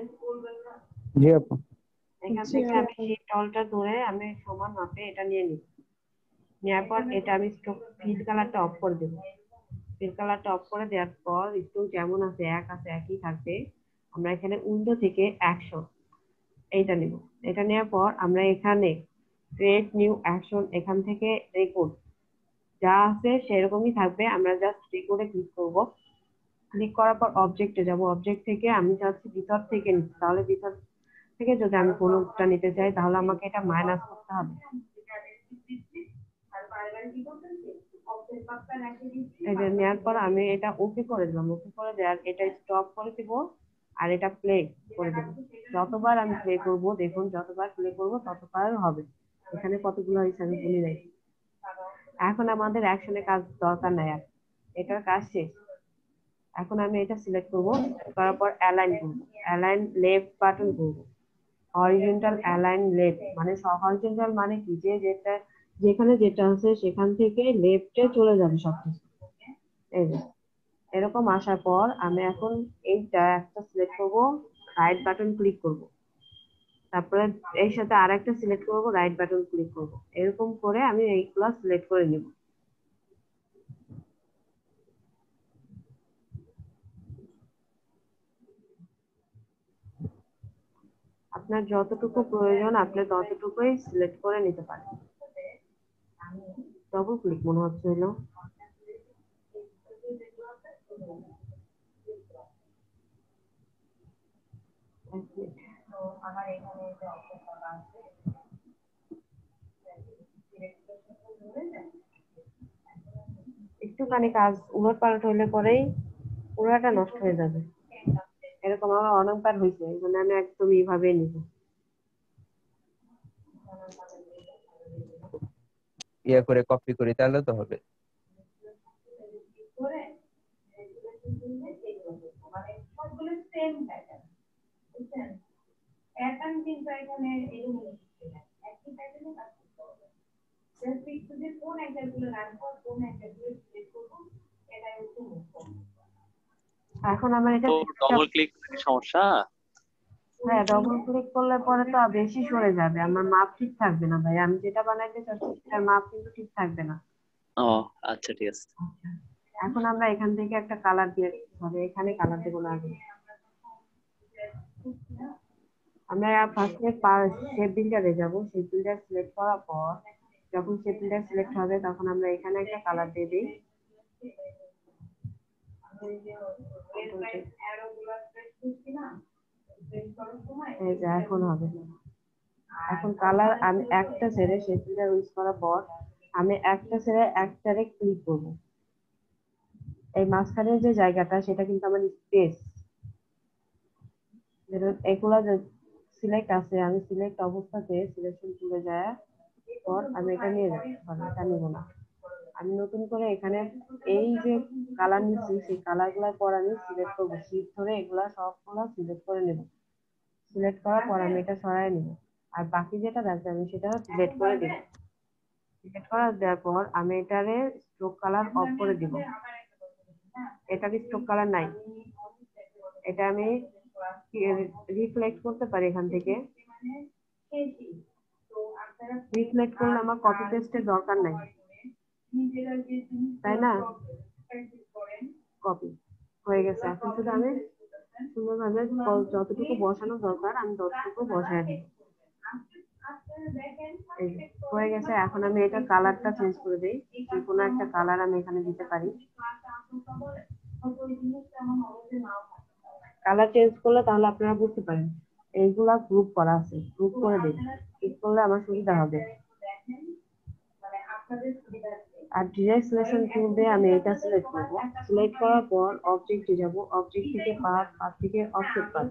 জি আপু। এখান জি থেকে আমি আপু। সেই টলটা ধরে আমি সমান মাপে এটা নিয়ে নিই। নেওয়ার পর এটা আমি ফিল কালারটা অফ করে দেবো। ফিল কালারটা অফ করে দেওয়ার পর স্টোক যেমন আছে এক আছে একই থাকবে। আমরা এখানে উইন্ডো থেকে অ্যাকশন এইটা নিব। এটা নেওয়ার পর আমরা এখানে ক্রিয়েট নিউ অ্যাকশন এখান থেকে রেকর্ড যা আছে সেরকমই থাকবে। আমরা জাস্ট রেকর্ডে ক্লিক করব। ক্লিক করার পর অবজেক্টে যাব। অবজেক্ট থেকে আমি চাচ্ছি ভিতর থেকে নিতে, তাহলে ভিতর থেকে যদি আমি কোনোটা নিতে চাই তাহলে আমাকে এটা মাইনাস করতে হবে। এটা নেওয়ার পর আমি এটা ওকে করে দিলাম। ওকে করে দেওয়ার এটা স্টপ করে দিব আর এটা প্লে করে দেবো। যতবার আমি প্লে করব দেখুন, যতবার প্লে করব ততবার হবে। এখানে কতগুলো হয়েছে আমি বলি নাই। এখন আমাদের অ্যাকশনে কাজ দরকার নাই আর, এটার কাজ শেষ। এখন আমি এটা সিলেক্ট করব, করার পর অ্যালাইন করব। অ্যালাইন লেফট বাটন করব। হরিজন্টাল অ্যালাইন লেফট মানে হরিজন্টাল মানে কি, যে যেটা যেখানে যেটা আছে সেখান থেকে লেফটে চলে যাবে সবকিছু। এই যে এরকম আসার পর আমি এখন এইটা একটা সিলেক্ট করব, রাইট বাটন ক্লিক করব। তারপরে এর সাথে আরেকটা সিলেক্ট করব, রাইট বাটন ক্লিক করব। এরকম করে আমি এইগুলো সিলেক্ট করে নিব। আপনার যতটুকু প্রয়োজন আপনি ততটুকুই সিলেক্ট করে নিতে পারেন। ডবল ক্লিক মনে হচ্ছে হলো। একটুখানি কাজ উলট পালট হইলে পরেই পুরাটা নষ্ট হয়ে যাবে। এরকম আমার অনেকবার হয়েছে, এই জন্য আমি একদম এইভাবে নিব। ইয়ে করে কপি করি তাহলে তো হবে। এখন আমার এটা তো ডবল ক্লিক করলে কি সমস্যা? হ্যাঁ, ডবল ক্লিক করলে পরে তো বেশি সরে যাবে, আমার মাপ ঠিক থাকবে না ভাই। আমি যেটা বানাইতে চাচ্ছি সেটার মাপ কিন্তু ঠিক থাকবে না। ও আচ্ছা ঠিক আছে। এখন আমরা এখান থেকে একটা কালার দিয়ে হবে, এখানে কালার দেবো না আগে। আমরা ফার্স্টে শেপ বিল্ডারে যাব। শেপ বিল্ডার সিলেক্ট করার পর যখন শেপ বিল্ডার সিলেক্ট হবে তখন আমরা এখানে একটা কালার দিয়ে দিই। এই যে এখন হবে। এখন কালার আমি একটা ছেড়ে শেপ বিল্ডার ইউজ করার পর আমি একটা ছেড়ে একটারে ক্লিক করব। এই মাঝখানের যে জায়গাটা সেটা কিন্তু আমার স্পেস। এগুলা সিলেক্ট আছে, আমি সিলেক্ট অবস্থাতে সিলেকশন তুলে যায় পর আমি এটা নিয়ে যাবো, এটা নিব না। আমি নতুন করে এখানে এই যে কালার নিচ্ছি সেই কালার গুলার পর আমি সিলেক্ট করবো, শিফট ধরে এগুলা সবগুলো সিলেক্ট করে নেব। সিলেক্ট করার পর আমি এটা সরাই নিব আর বাকি যেটা থাকবে আমি সেটা সিলেক্ট করে দিব। সিলেক্ট করা দেওয়ার পর আমি এটারে স্ট্রোক কালার অফ করে দিব। এটার স্ট্রোক কালার নাই, এটা আমি রিফ্লেক্ট করতে পারি এখান থেকে। রিফ্লেক্ট করলে আমার কপি পেস্টের দরকার নাই, তাই না? কপি হয়ে গেছে। এখন শুধু আমি সুন্দরভাবে যতটুকু বসানো দরকার আমি ততটুকু বসায় দিই। এই যে হয়ে গেছে। এখন আমি এটা কালারটা চেঞ্জ করে দিই, যে কোনো একটা কালার আমি এখানে দিতে পারি। কালার চেঞ্জ করলে তাহলে আপনারা বুঝতে পারেন এইগুলা গ্রুপ করা আছে, গ্রুপ করে দিন। ক্লিক করলে আমার সুবিধা হবে। আর ডিরেক্ট সিলেকশন টুল দিয়ে আমি এটা সিলেক্ট করব। সিলেক্ট করার পর অবজেক্টে যাব, অবজেক্ট থেকে পাথ, পাথ থেকে অফসেট পাথ।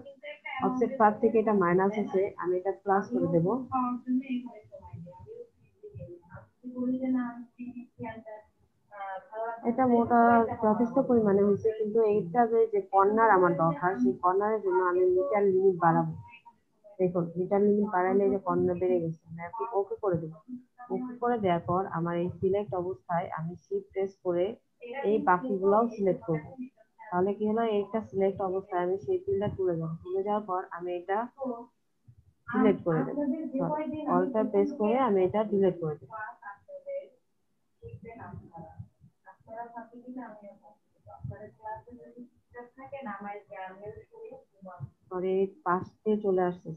অফসেট পাথ থেকে এটা মাইনাস আছে, আমি এটা প্লাস করে দেব। এটা মোটা যথেষ্ট পরিমাণে হয়েছে, কিন্তু এইটা যে কর্নার আমার দরকার, সেই কর্নারের জন্য আমি মিটার লিমিট বাড়াবো। দেখুন মিটার লিমিট বাড়াইলে যে কর্নার বেড়ে গেছে, আমি এখন ওকে করে দেবো। ওকে করে দেওয়ার পর আমার এই সিলেক্ট অবস্থায় আমি শিফট প্রেস করে এই বাকিগুলোও সিলেক্ট করব। তাহলে কি হলো, এইটা সিলেক্ট অবস্থায় আমি সেই ফিল্ডটা তুলে যাবো। তুলে যাওয়ার পর আমি এটা ডিলিট করে দেবো, অল্টার প্রেস করে আমি এটা ডিলিট করে দেবো। পরে পাশ দিয়ে চলে আসছে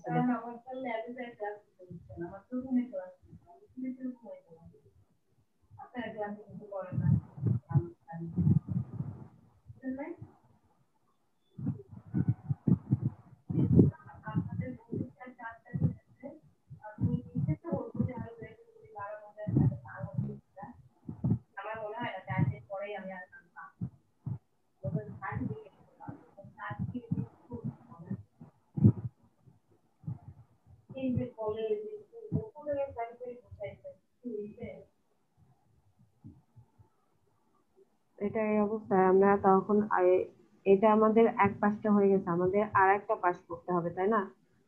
এটা এই অবস্থায় আমরা তখন এটা আমাদের এক পাশটা হয়ে গেছে, আমাদের আর একটা পাশ করতে হবে, তাই না?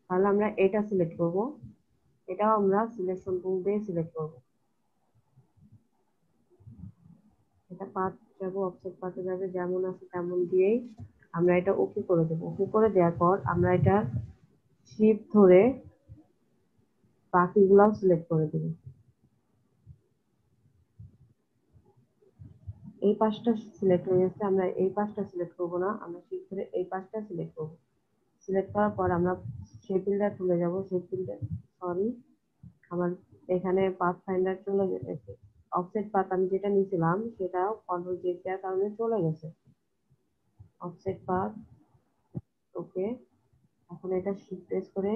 তাহলে আমরা এটা সিলেক্ট করব, এটাও আমরা সিলেকশন টুল দিয়ে সিলেক্ট করব। এটা পাথ যাবো, অফসেট পাথে যাবে, যেমন আছে তেমন দিয়েই আমরা এটা ওকে করে দেবো। ওকে করে দেওয়ার পর আমরা এটা শিফট ধরে বাকিগুলাও সিলেক্ট করে দেবো। এই পাশটা সিলেক্ট হয়ে গেছে, আমরা এই পাশটা সিলেক্ট করবো না, আমরা শিফট ধরে এই পাশটা সিলেক্ট করবো। সিলেক্ট করার পর আমরা সেই ফিল্ডে চলে যাব, সেই ফিল্ডে সরি আমার এখানে পাথ ফাইন্ডার চলে গেছে, অফসেট পাথ আমি যেটা নিয়েছিলাম সেটাও কন্ট্রোল জেড দেওয়ার কারণে চলে গেছে অফসেট পাথ। ওকে, এখন এটা শিফট প্রেস করে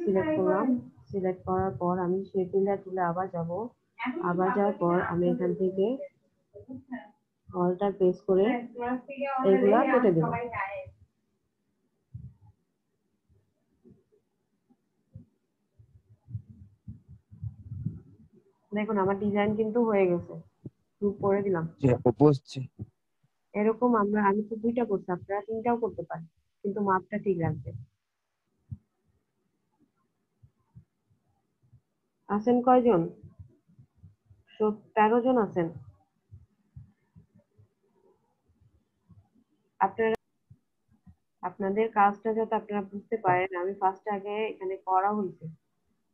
সিলেক্ট করলাম। সিলেক্ট করার পর আমি সেই ফিল্ডে তুলে আবার যাব, আবার যাওয়ার পর আমি এখান থেকে অল্টার প্রেস করে এগুলা কেটে দেব। দেখুন আমার ডিজাইন কিন্তু হয়ে গেছে, করে দিলাম। বুঝছি। এরকম আমি তো 2টা করছি, আপনারা 3টাও করতে পারেন, কিন্তু মাপটা ঠিক রাখবেন। আছেন কয়জন? 13 জন আছেন। আপনারা আপনাদের কাজটা যাতে আপনারা বুঝতে পারেন, আমি ফার্স্ট আগে এখানে করা হয়েছে,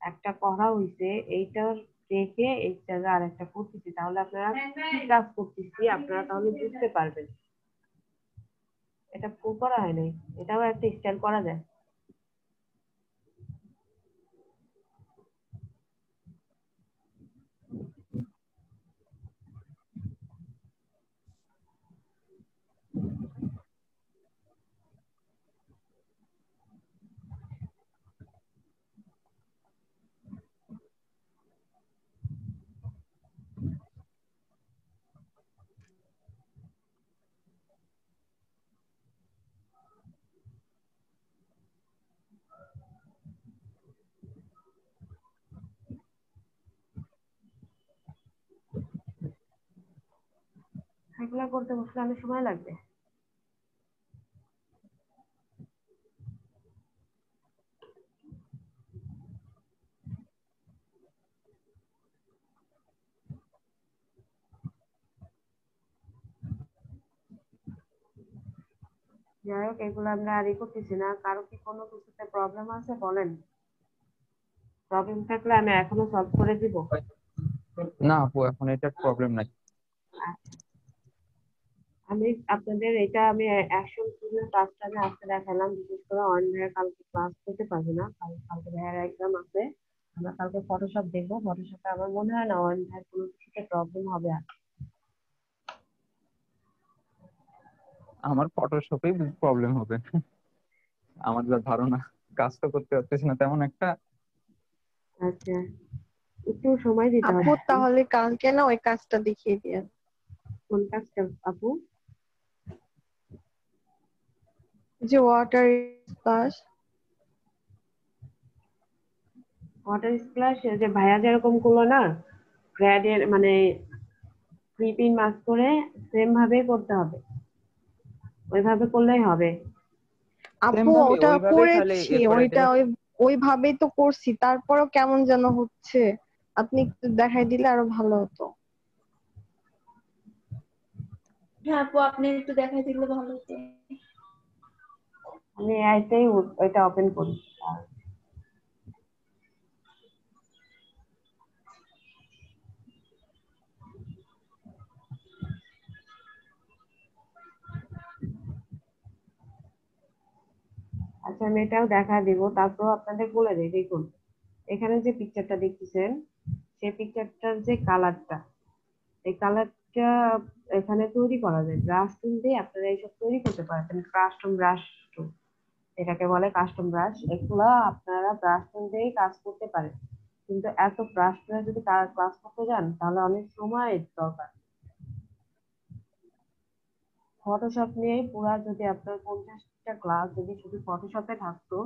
একটা করা হয়েছে, এইটার দেখে এই জায়গায় আর একটা করতেছি, তাহলে আপনারা কি কাজ করতেছি আপনারা তাহলে বুঝতে পারবেন। এটা ফুল করা হয় নাই, এটাও একটা স্টাইল করা যায়। এগুলা করতে বসলে অনেক সময় লাগবে। যাই হোক, এগুলো আমরা আরই করতেছি না। কারো কি কোনো কিছুতে প্রবলেম আছে বলেন? প্রবলেম থাকলে আমি এখনো সলভ করে দিব। না আপু, এখন এটা প্রবলেম নাই। আমি আপনাদের এটা আমি অ্যাকশন টুলের কাজটা আমি আজকে দেখালাম। বিশেষ করে অন ভাইয়া কালকে ক্লাস করতে পারবে না, কালকে ভাইয়ার এক্সাম আছে। আমরা কালকে ফটোশপ দেখবো, ফটোশপে আমার মনে হয় না অন ভাইয়ার কোনো কিছুতে প্রবলেম হবে আর। আমার ফটোশপেই প্রবলেম হবে, আমার যা ধারণা। কাজ তো করতে পারতেছি না তেমন একটা। আচ্ছা, একটু সময় দিতে হবে। আপু তাহলে কালকে না ওই কাজটা দেখিয়ে দিয়ে। কোন কাজটা আপু? যে ওয়াটার স্প্লাশ। ওয়াটার স্প্ল্যাশ যে ভাইয়া যেরকম করলো না, গ্র্যাডের মানে প্রিপিন মার্ক করে সেম ভাবে করতে হবে, ওইভাবে করলেই হবে। সেম আপু ভাবে ওটা ওইভাবে খালি করেছি, করে ওইটা দিলে। ওইভাবেই তো করছি, তারপরও কেমন যেন হচ্ছে। আপনি একটু দেখাই দিলে আরো ভালো হতো। হ্যাঁ আপু, আপনি একটু দেখাই দিলে ভালো হতো। আমি এআইতেই ওইটা ওপেন করি। আচ্ছা আমি এটাও দেখা দিব, তারপর আপনাদের বলে দিই। দেখুন এখানে যে পিকচারটা দেখতেছেন, সেই পিকচারটার যে কালারটা, এই কালারটা এখানে তৈরি করা যায় ব্রাশ টুল দিয়ে। আপনারা এইসব তৈরি করতে পারবেন, কাস্টম ব্রাশ টুল এটাকে বলে, কাস্টম ব্রাশ। এগুলা আপনারা ব্রাশ টুল দিয়েই কাজ করতে পারেন, কিন্তু এত ব্রাশ টুলে যদি কাজ করতে যান তাহলে অনেক সময় দরকার। ফটোশপ নিয়ে পুরা যদি আপনার 50টা ক্লাস যদি শুধু ফটোশপে থাকতো,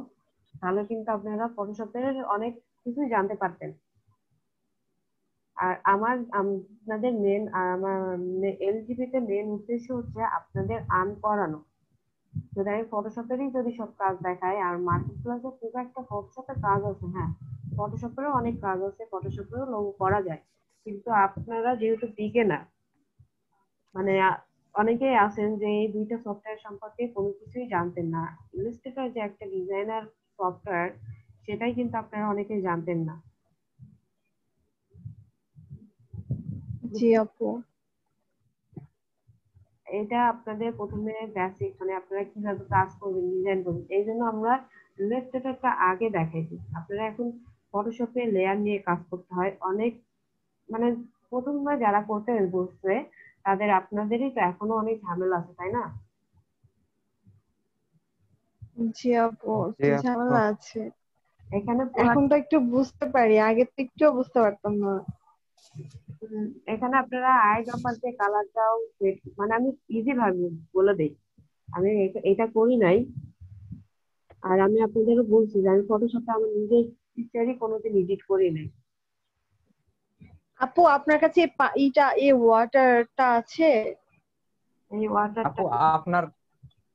তাহলে কিন্তু আপনারা ফটোশপের অনেক কিছুই জানতে পারতেন। আর আপনাদের আমার এলজিবিতে মেন উদ্দেশ্য হচ্ছে আপনাদের আর্ন করানো। যদি আমি ফটোশপেরই যদি সব কাজ দেখাই, আর মার্কেট প্লেসে খুব একটা ফটোশপের কাজ আছে, হ্যাঁ ফটোশপেরও অনেক কাজ আছে, ফটোশপেরও লোগো করা যায়, কিন্তু আপনারা যেহেতু বিগিনার, মানে অনেকেই আছেন যে এই দুইটা সফটওয়্যার সম্পর্কে কোনো কিছুই জানতেন না। ইলাস্ট্রেটর যে একটা ডিজাইনার সফটওয়্যার, সেটাই কিন্তু আপনারা অনেকেই জানতেন না। জি আপু। এটা আপনাদের প্রথমে বেসিক, মানে আপনারা কিভাবে কাজ করবেন, ডিজাইন করবেন, এই জন্য আমরা ইলাস্ট্রেটরটা আগে দেখাইছি। আপনারা এখন ফটোশপে লেয়ার নিয়ে কাজ করতে হয় অনেক, মানে প্রথমবার যারা করতে বসছে তাদের, আপনাদেরই তো এখনো অনেক ঝামেলা আছে, তাই না? জি আপু, জি একটু আপু। ঝামেলা আছে। এখানে পুরো এখন তো একটু বুঝতে পারি, আগে তো একটু বুঝতে পারতাম না। এখানে আপনারা আই ড্রপার দিয়ে কালারটাও মানে আমি ইজি ভাবে বলে দেই। আমি এটা করি নাই, আর আমি আপনাদেরও বলছি যে আমি ফটোশপে আমার নিজের পিকচারই কোনোদিন এডিট করি নাই। আপু আপনার কাছে এই ওয়াটারটা আছে? এই ওয়াটারটা আপু আপনার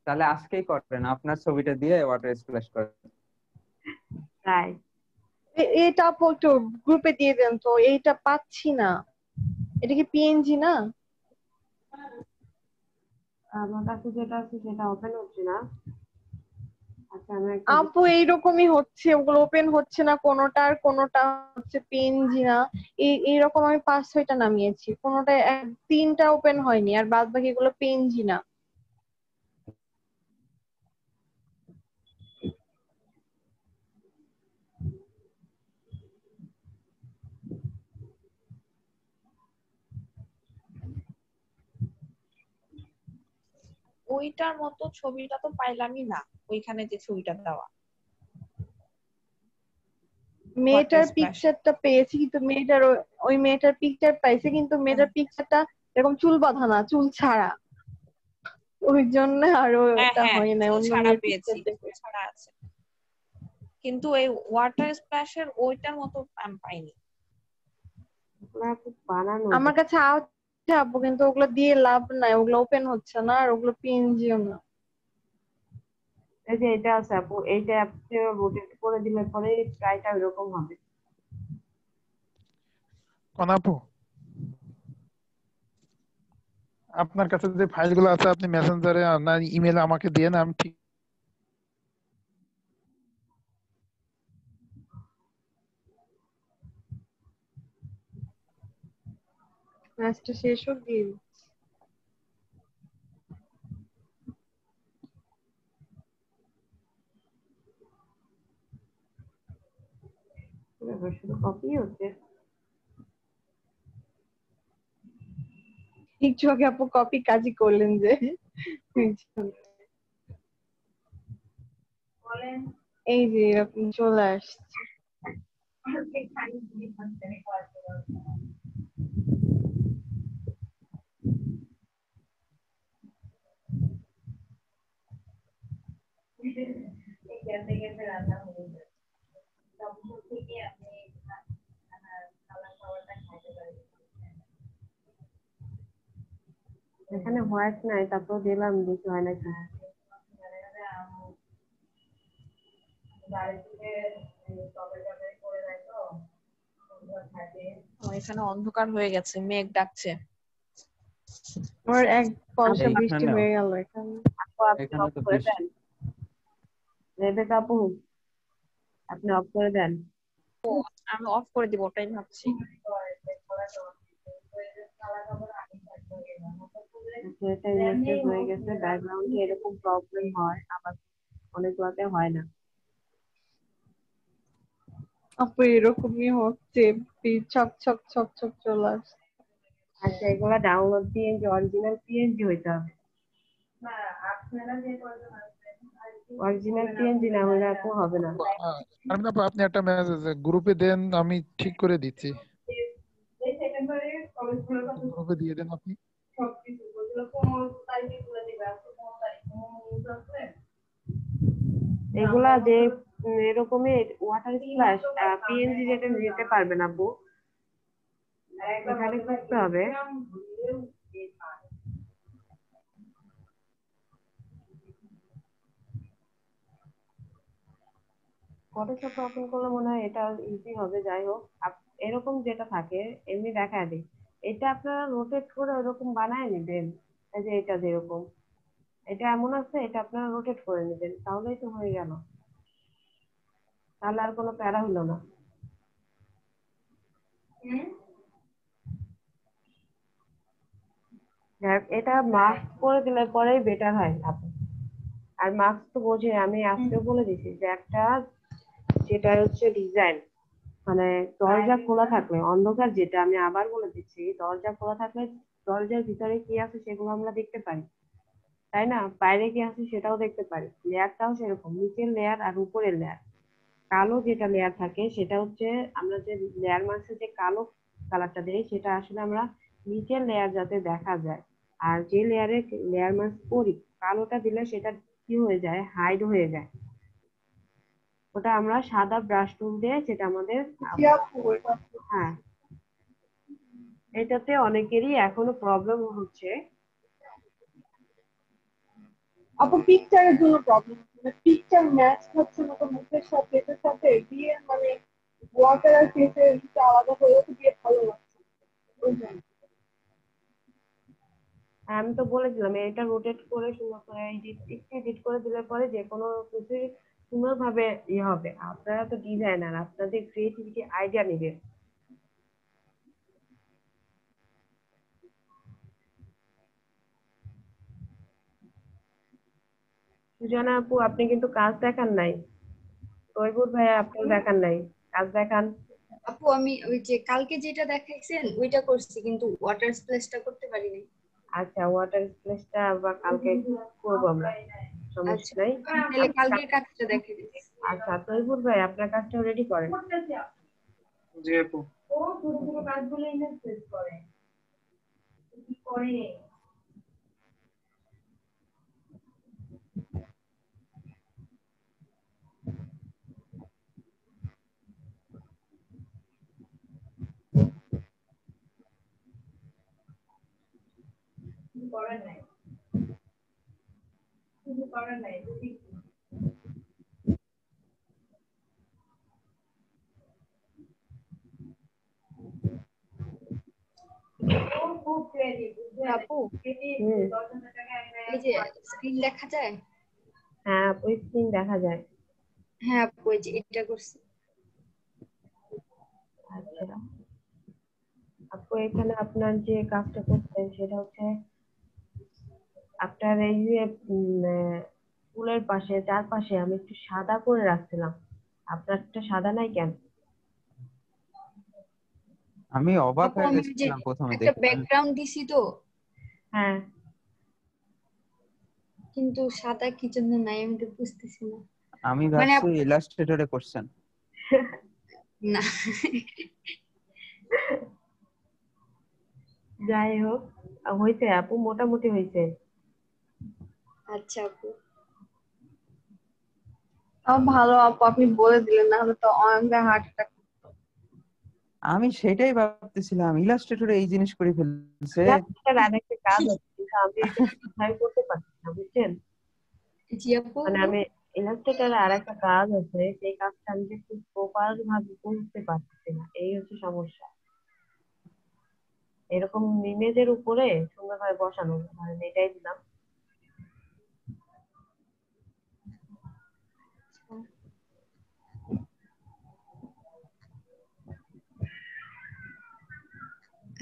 তাহলে আজকেই করেন, আপনার ছবিটা দিয়ে ওয়াটার স্প্ল্যাশ করেন। তাই এটা আপু একটু গ্রুপে দিয়ে দেন তো, এইটা পাচ্ছি না। এটা কি পিএনজি না? আমার কাছে যেটা আছে সেটা ওপেন হচ্ছে না। আচ্ছা আমি একটা আপু এইরকমই হচ্ছে, ওগুলো ওপেন হচ্ছে না কোনোটা, আর কোনোটা হচ্ছে পিএনজি না। এইরকম আমি 5-6টা নামিয়েছি, কোনোটা তিনটা ওপেন হয়নি, আর বাদ বাকি গুলো পিএনজি না। ওইটার মতো ছবিটা তো পাইলামই না, ওইখানে যে ছবিটা দেওয়া ওয়াটার মেয়েটার স্প্ল্যাশে। পিকচারটা পেয়েছি, কিন্তু ওই মেয়েটার পিকচার পাইছে, কিন্তু মেয়েটার পিকচারটা এরকম চুল বাঁধা না, চুল ছাড়া। ওই জন্য আরো হ্যাঁ এটা হ্যাঁ, হয় না, চুল অন্য ছাড়া মেয়ের পিকচার পেয়েছি, চুল দেখে। ছাড়া আছে, কিন্তু এই ওয়াটার স্প্ল্যাশের ওইটার মতো আমি পাইনি। খুব বানানো আমার কাছে আছে আপু, কিন্তু ওগুলো দিয়ে লাভ নাই, ওগুলো ওপেন হচ্ছে না, আর ওগুলো পিএনজিও না। এই যে এটা আছে আপু, এইটা আপনি রোটেট করে দিলে পরে প্রায়টা এরকম হবে। আপু আপনার কাছে যে ফাইলগুলো আছে আপনি মেসেঞ্জারে না ইমেলে আমাকে দেন, আমি ঠিক ম্যাচটা শেষ হোক দিয়ে শুধু কপি হচ্ছে। একটু আগে আপু কপি কাজই করলেন যে। এই যে এরকম চলে আসছে। এখানে হোয়াইট নাই, তারপর দিলাম দেখি হয় নাকি। এখানে অন্ধকার হয়ে গেছে, মেঘ ডাকছে। আমার এক পলসা আপু বৃষ্টি এইখানেও হয়ে গেল এখানে। আপনি এখানে অফ তো করে বৃষ্টি। দেন, রেবেকা আপু আপনি অফ করে দেন। আমি অফ করে দিব, ওটাই ভাবছি। এটা ইমেজ হয়ে গেছে, ব্যাকগ্রাউন্ডে এরকম প্রবলেম হয়, আবার অনেকগুলোতে হয় না। আপু এরকমই হচ্ছে, ছক ছক ছক ছক চলে আসছে। আচ্ছা, এগুলা ডাউনলোড পিএনজি, অরিজিনাল পিএনজি হইতে হবে। অরিজিনাল পিএনজি না হলে আপু হবে না। শারমিন আপু, আপনি একটা মেসেজ গ্রুপে দেন, আমি ঠিক করে দিচ্ছি। গ্রুপে দিয়ে দেন আপনি। এগুলা যে এরকমই ওয়াটার স্প্ল্যাশ পিএনজি যেটা নিতে পারবে না আপু, এখানে করতে হবে। ফটোশপ ওপেন করলে মনে হয় এটা ইজি হবে। যাই হোক, এরকম যেটা থাকে এমনি দেখা দিই, এটা আপনারা রোটেট করে এরকম বানায় নেবেন। এই যে এটা যেরকম, এটা এমন আছে, এটা আপনারা রোটেট করে নেবেন, তাহলেই তো হয়ে গেল। তাহলে আর কোনো প্যারা হলো না। এটা মাস্ক করে দিলে পরেই বেটার হয় আপু। আর মাস্ক তো বোঝে, আমি আজকেও বলে দিছি যে একটা যেটা হচ্ছে ডিজাইন, মানে দরজা খোলা থাকলে অন্ধকার, যেটা আমি আবার বলে দিচ্ছি, দরজা খোলা থাকলে দরজার ভিতরে কি আছে সেগুলো আমরা দেখতে পারি, তাই না? বাইরে কি আছে সেটাও দেখতে পারি। লেয়ারটাও সেরকম, নিচের লেয়ার আর উপরের লেয়ার। কালো যেটা লেয়ার থাকে সেটা হচ্ছে, আমরা যে লেয়ার মার্কসে যে কালো কালারটা দেই সেটা আসলে আমরা নিচের লেয়ার যাতে দেখা যায়। আর যে লেয়ার মার্কস করি, কালোটা দিলে সেটা কি হয়ে যায়, হাইড হয়ে যায়। ওটা আমরা সাদা ব্রাশ টুল দিয়ে সেটা আমাদের হ্যাঁ, এটাতে অনেকেরই এখনো প্রবলেম হচ্ছে। আপু পিকচারের জন্য প্রবলেম, মানে পিকচার ম্যাচ হচ্ছে না তো মুখের সাথে, এটার সাথে দিয়ে মানে ওয়াটার আর ফেসের আলাদা হয়ে দিয়ে ভালো লাগছে ওই জন্য। আমি তো বলেছিলাম এটা রোটেট করে সুন্দর করে এডিট করে দিলে পরে যে কোনো কিছু সুন্দর ভাবে ইয়ে হবে। আপনারা তো ডিজাইনার, আপনাদের ক্রিয়েটিভিটি আইডিয়া নেবেন। সুজানা আপু আপনি কিন্তু কাজ দেখান নাই, তৈবুর ভাইয়া আপনিও দেখান নাই, কাজ দেখান। আপু আমি ওই যে কালকে যেটা দেখাইছেন ওইটা করছি, কিন্তু ওয়াটার স্প্ল্যাশটা করতে পারিনি। আচ্ছা, ওয়াটার স্প্ল্যাশটা আবার কালকে করবো আমরা, সমস্যা আচ্ছা, নাই। আমি তাহলে কালকের কাজটা দেখাই দিচ্ছি। আচ্ছা, তৈবুর ভাই আপনার কাজটা রেডি করেন। জি আপু। ও ছোট ছোট কাজগুলো ইনভেস্ট করে করে করার নাই, কিছু করার নাই। ও খুব ক্রেডিট, আপু এই যে স্ক্রিন দেখা যায়? হ্যাঁ, ওই স্ক্রিন দেখা যায়। হ্যাঁ আপু, ওই যে এটা করছি। আচ্ছা আপু, এখানে আপনার যে কাজটা করছেন সেটা হচ্ছে আপনার এই যে ফুলের পাশে চারপাশে আমি একটু সাদা করে রাখছিলাম, আপনারটা সাদা নাই কেন? আমি অবাক আপু হয়ে আমি ওই যে গেছিলাম প্রথমে একটা দেখে। ব্যাকগ্রাউন্ড দিছি তো, হ্যাঁ, কিন্তু সাদা কি জন্য নাই আমি তো বুঝতেছি না। আমি মানে ভাবছি ইলাস্ট্রেটরে করছেন। না। যাই হোক, হয়েছে আপু, মোটামুটি হয়েছে। আচ্ছা আপু। ভালো আপু, আপনি বলে দিলেন, না হলে তো অনেক হার্ট অ্যাটাক। আমি সেটাই ভাবতেছিলাম, ইলাস্ট্রেটরে এই জিনিস করে ফেলছে। ইলাস্ট্রেটর আরেকটা কাজ আছে, কিন্তু আমি এটা কোথায় করতে পারছি না, বুঝছেন? জি আপু। মানে আমি ইলাস্ট্রেটরে আরেকটা কাজ আছে, সেই কাজটা আমি যে খুব প্রপার ভাবে করতে পারছি না, এই হচ্ছে সমস্যা। এরকম ইমেজের উপরে সুন্দরভাবে বসানো, মানে এটাই দিলাম।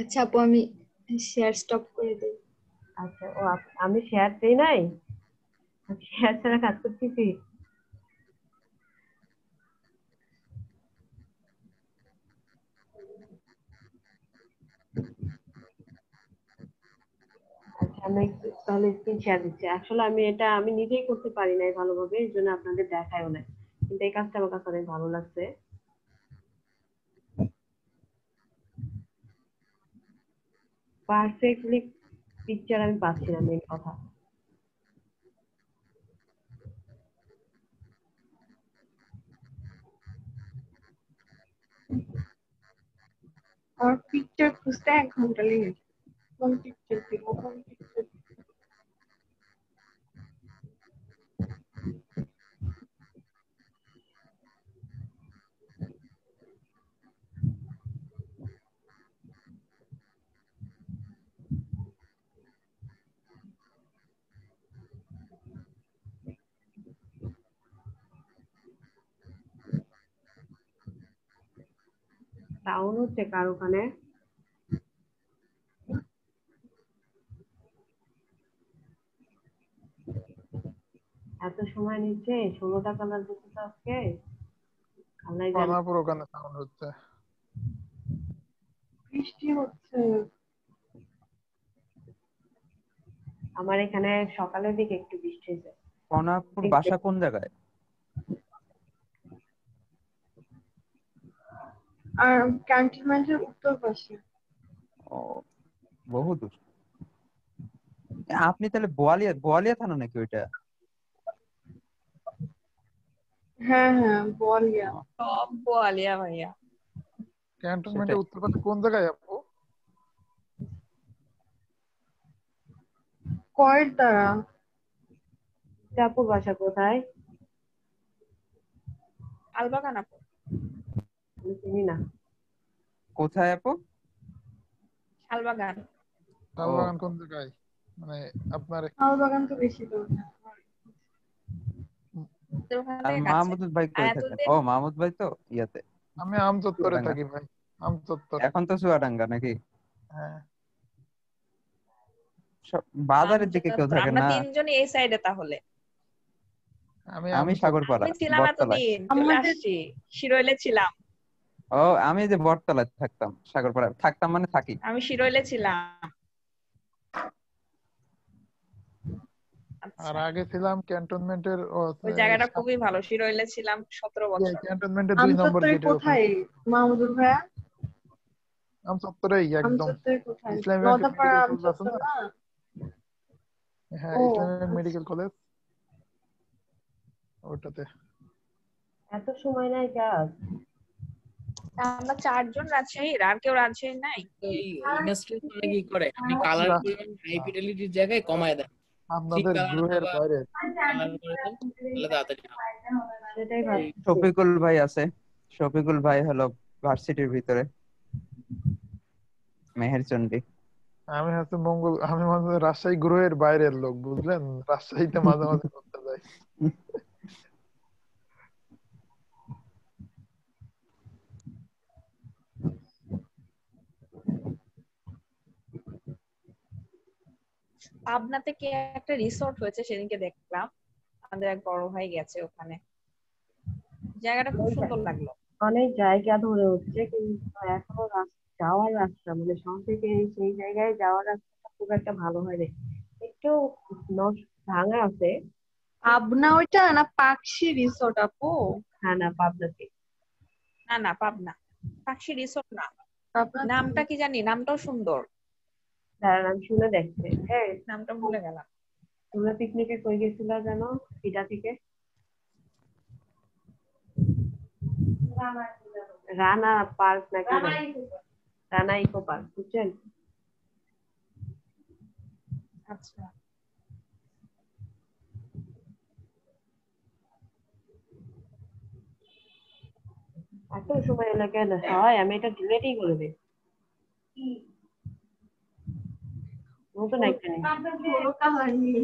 আচ্ছা আপু, আমি শেয়ার স্টপ করে দিই। আচ্ছা, আমি শেয়ার দিই নাই, শেয়ার ছাড়া কাজ করতেছি। আচ্ছা, আমি তাহলে স্ক্রিন শেয়ার দিচ্ছি। আসলে আমি নিজেই করতে পারি নাই ভালোভাবে, এই জন্য আপনাদের দেখায়ও নাই, কিন্তু এই কাজটা আমার কাছে অনেক ভালো লাগছে। পারফেক্টলি পিকচার আমি পাচ্ছি না, মেন কথা। আর পিকচার খুঁজতে 1 ঘন্টা লেগে যায়। কোন পিকচার দিব, কোন পিকচার? ডাউন হচ্ছে কার ওখানে? এত সময় নিচ্ছে 16টা কালার দিতে তো আজকে, আল্লাহ জানে। পানাপুর ওখানে সাউন্ড হচ্ছে। বৃষ্টি হচ্ছে। আমার এখানে সকালের দিকে একটু বৃষ্টি হয়েছে। কনাপুর বাসা কোন জায়গায়? আর ক্যান্টনমেন্টের উত্তর পাশে। ও, বহু দূর। আপনি তাহলে বোয়ালিয়া, বোয়ালিয়া থানা নাকি ওইটা? হ্যাঁ হ্যাঁ, বলিয়া। সব বোয়ালিয়া ভাইয়া। ক্যান্টনমেন্টের উত্তর পাশে কোন জায়গায় আপু? কয়তারা। আপুর বাসা কোথায়? আলবাগান আপু। আমি চিনি না। কোথায় আপু? শালবাগান। শালবাগান কোন জায়গায়? মানে আপনার শালবাগান তো বেশি দূর না। ওখান আর থেকে কাছে। মাহমুদ ভাই আর কই থাকেন? এতদিন ও মাহমুদ ভাই তো ইয়াতে, আমি আমচত্বরে চুয়াডাঙ্গা। থাকি ভাই, আমচত্বর। এখন তো চুয়াডাঙ্গা নাকি? হ্যাঁ। বাজারের দিকে কেউ থাকে আমরা না? তিনজনই এই সাইডে তাহলে। আমি সাগরপাড়া, আমি ছিলাম বটতলায়। এতদিন, চলে আসছি, শিরোইলে ছিলাম। ও, আমি যে বটতলায় থাকতাম, সাগরপাড়া থাকতাম মানে থাকি। আমি শিরোইলে ছিলাম। আর আচ্ছা, আগে ছিলাম ক্যান্টনমেন্টের ওই জায়গাটা খুবই ভালো, শিরোইলে ছিলাম 17 বছর। ক্যান্টনমেন্টের 2 নম্বর আমচত্বরে গেটের ওখানে। কোথায় মাহমুদুর ভাইয়া? আমচত্বরেই একদম। আমচত্বরে কোথায়? ইসলামী নদাপাড়া মেডিকেল কলেজ আছে আমচত্বর না? না? হ্যাঁ, ও ইসলামী আচ্ছা। মেডিকেল কলেজ ওটাতে। এত সময় নাই কাজ? আমরা 4 জন রাজশাহীর, আর কেউ রাজশাহীর নাই? এই ইলাস্ট্রেটর মানে কি করে, আপনি কালার পরিমাণ হাই ফিডেলিটির জায়গায় কমায় দেন, আপনাদের গ্রহের বাইরে। কালার করে দেন, তাহলে তাড়াতাড়ি হবে। সেটাই এই ভাবছি। শফিকুল ভাই আছে, শফিকুল ভাই হলো ভার্সিটির ভিতরে, মেহেরচন্ডী। আমি মাঝে রাজশাহী গ্রহের বাইরের লোক, বুঝলেন? রাজশাহীতে মাঝে মাঝে করতে যাই। পাবনাতে কি একটা রিসোর্ট হয়েছে, সেদিনকে দেখলাম, আমাদের এক বড় ভাই গেছে ওখানে, জায়গাটা খুব সুন্দর লাগলো। অনেক জায়গা ধরে হচ্ছে, কিন্তু এখনো যাওয়ার রাস্তা, মানে শহর থেকে সেই জায়গায় যাওয়ার রাস্তাটা খুব একটা ভালো হয় নাই, একটু ভাঙা আছে। পাবনা ওইটা না পাকশি রিসোর্ট আপু? হ্যাঁ, না পাবনাতে। না না, পাবনা পাখি রিসোর্ট না, পাবনা নামটা কি জানি, নামটাও সুন্দর, দাঁড়ান আমি শুনে দেখছি। হ্যাঁ, নামটা ভুলে গেলাম। তোমরা পিকনিকে কই গেছিলা জানো? পিঠা থেকে রানা পার্ক নাকি রানা ইকো পার্ক, বুঝছেন? আচ্ছা এত সময় হলো কেন হয়? আমি এটা ডিলেটই করে দিই, নতুন একটা নেই। কোনো কালার নেই।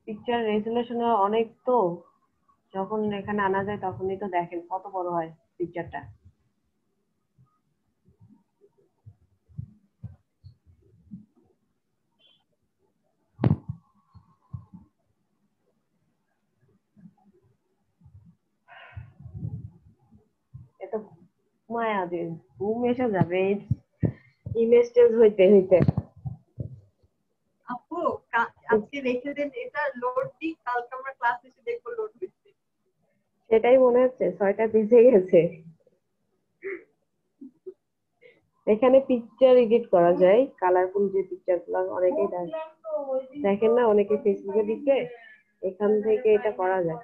পিকচার রেজুলেশন অনেক তো, যখন এখানে আনা যায় তখনই তো দেখেন কত বড় হয় পিকচারটা। এত মায়া দিন ঘুম এসে যাবে ইমেজ চেঞ্জ হইতে হইতে। আপু আজকে রেখে দেন, এটা লোড দিই, কালকে আমরা ক্লাস এসে দেখবো লোড হচ্ছে। সেটাই মনে হচ্ছে 6টা বেজে গেছে। এখানে পিকচার এডিট করা যায়, কালারফুল যে পিকচার গুলো অনেকেই দেখেন না, অনেকে ফেসবুকে দিচ্ছে, এখান থেকে এটা করা যায়।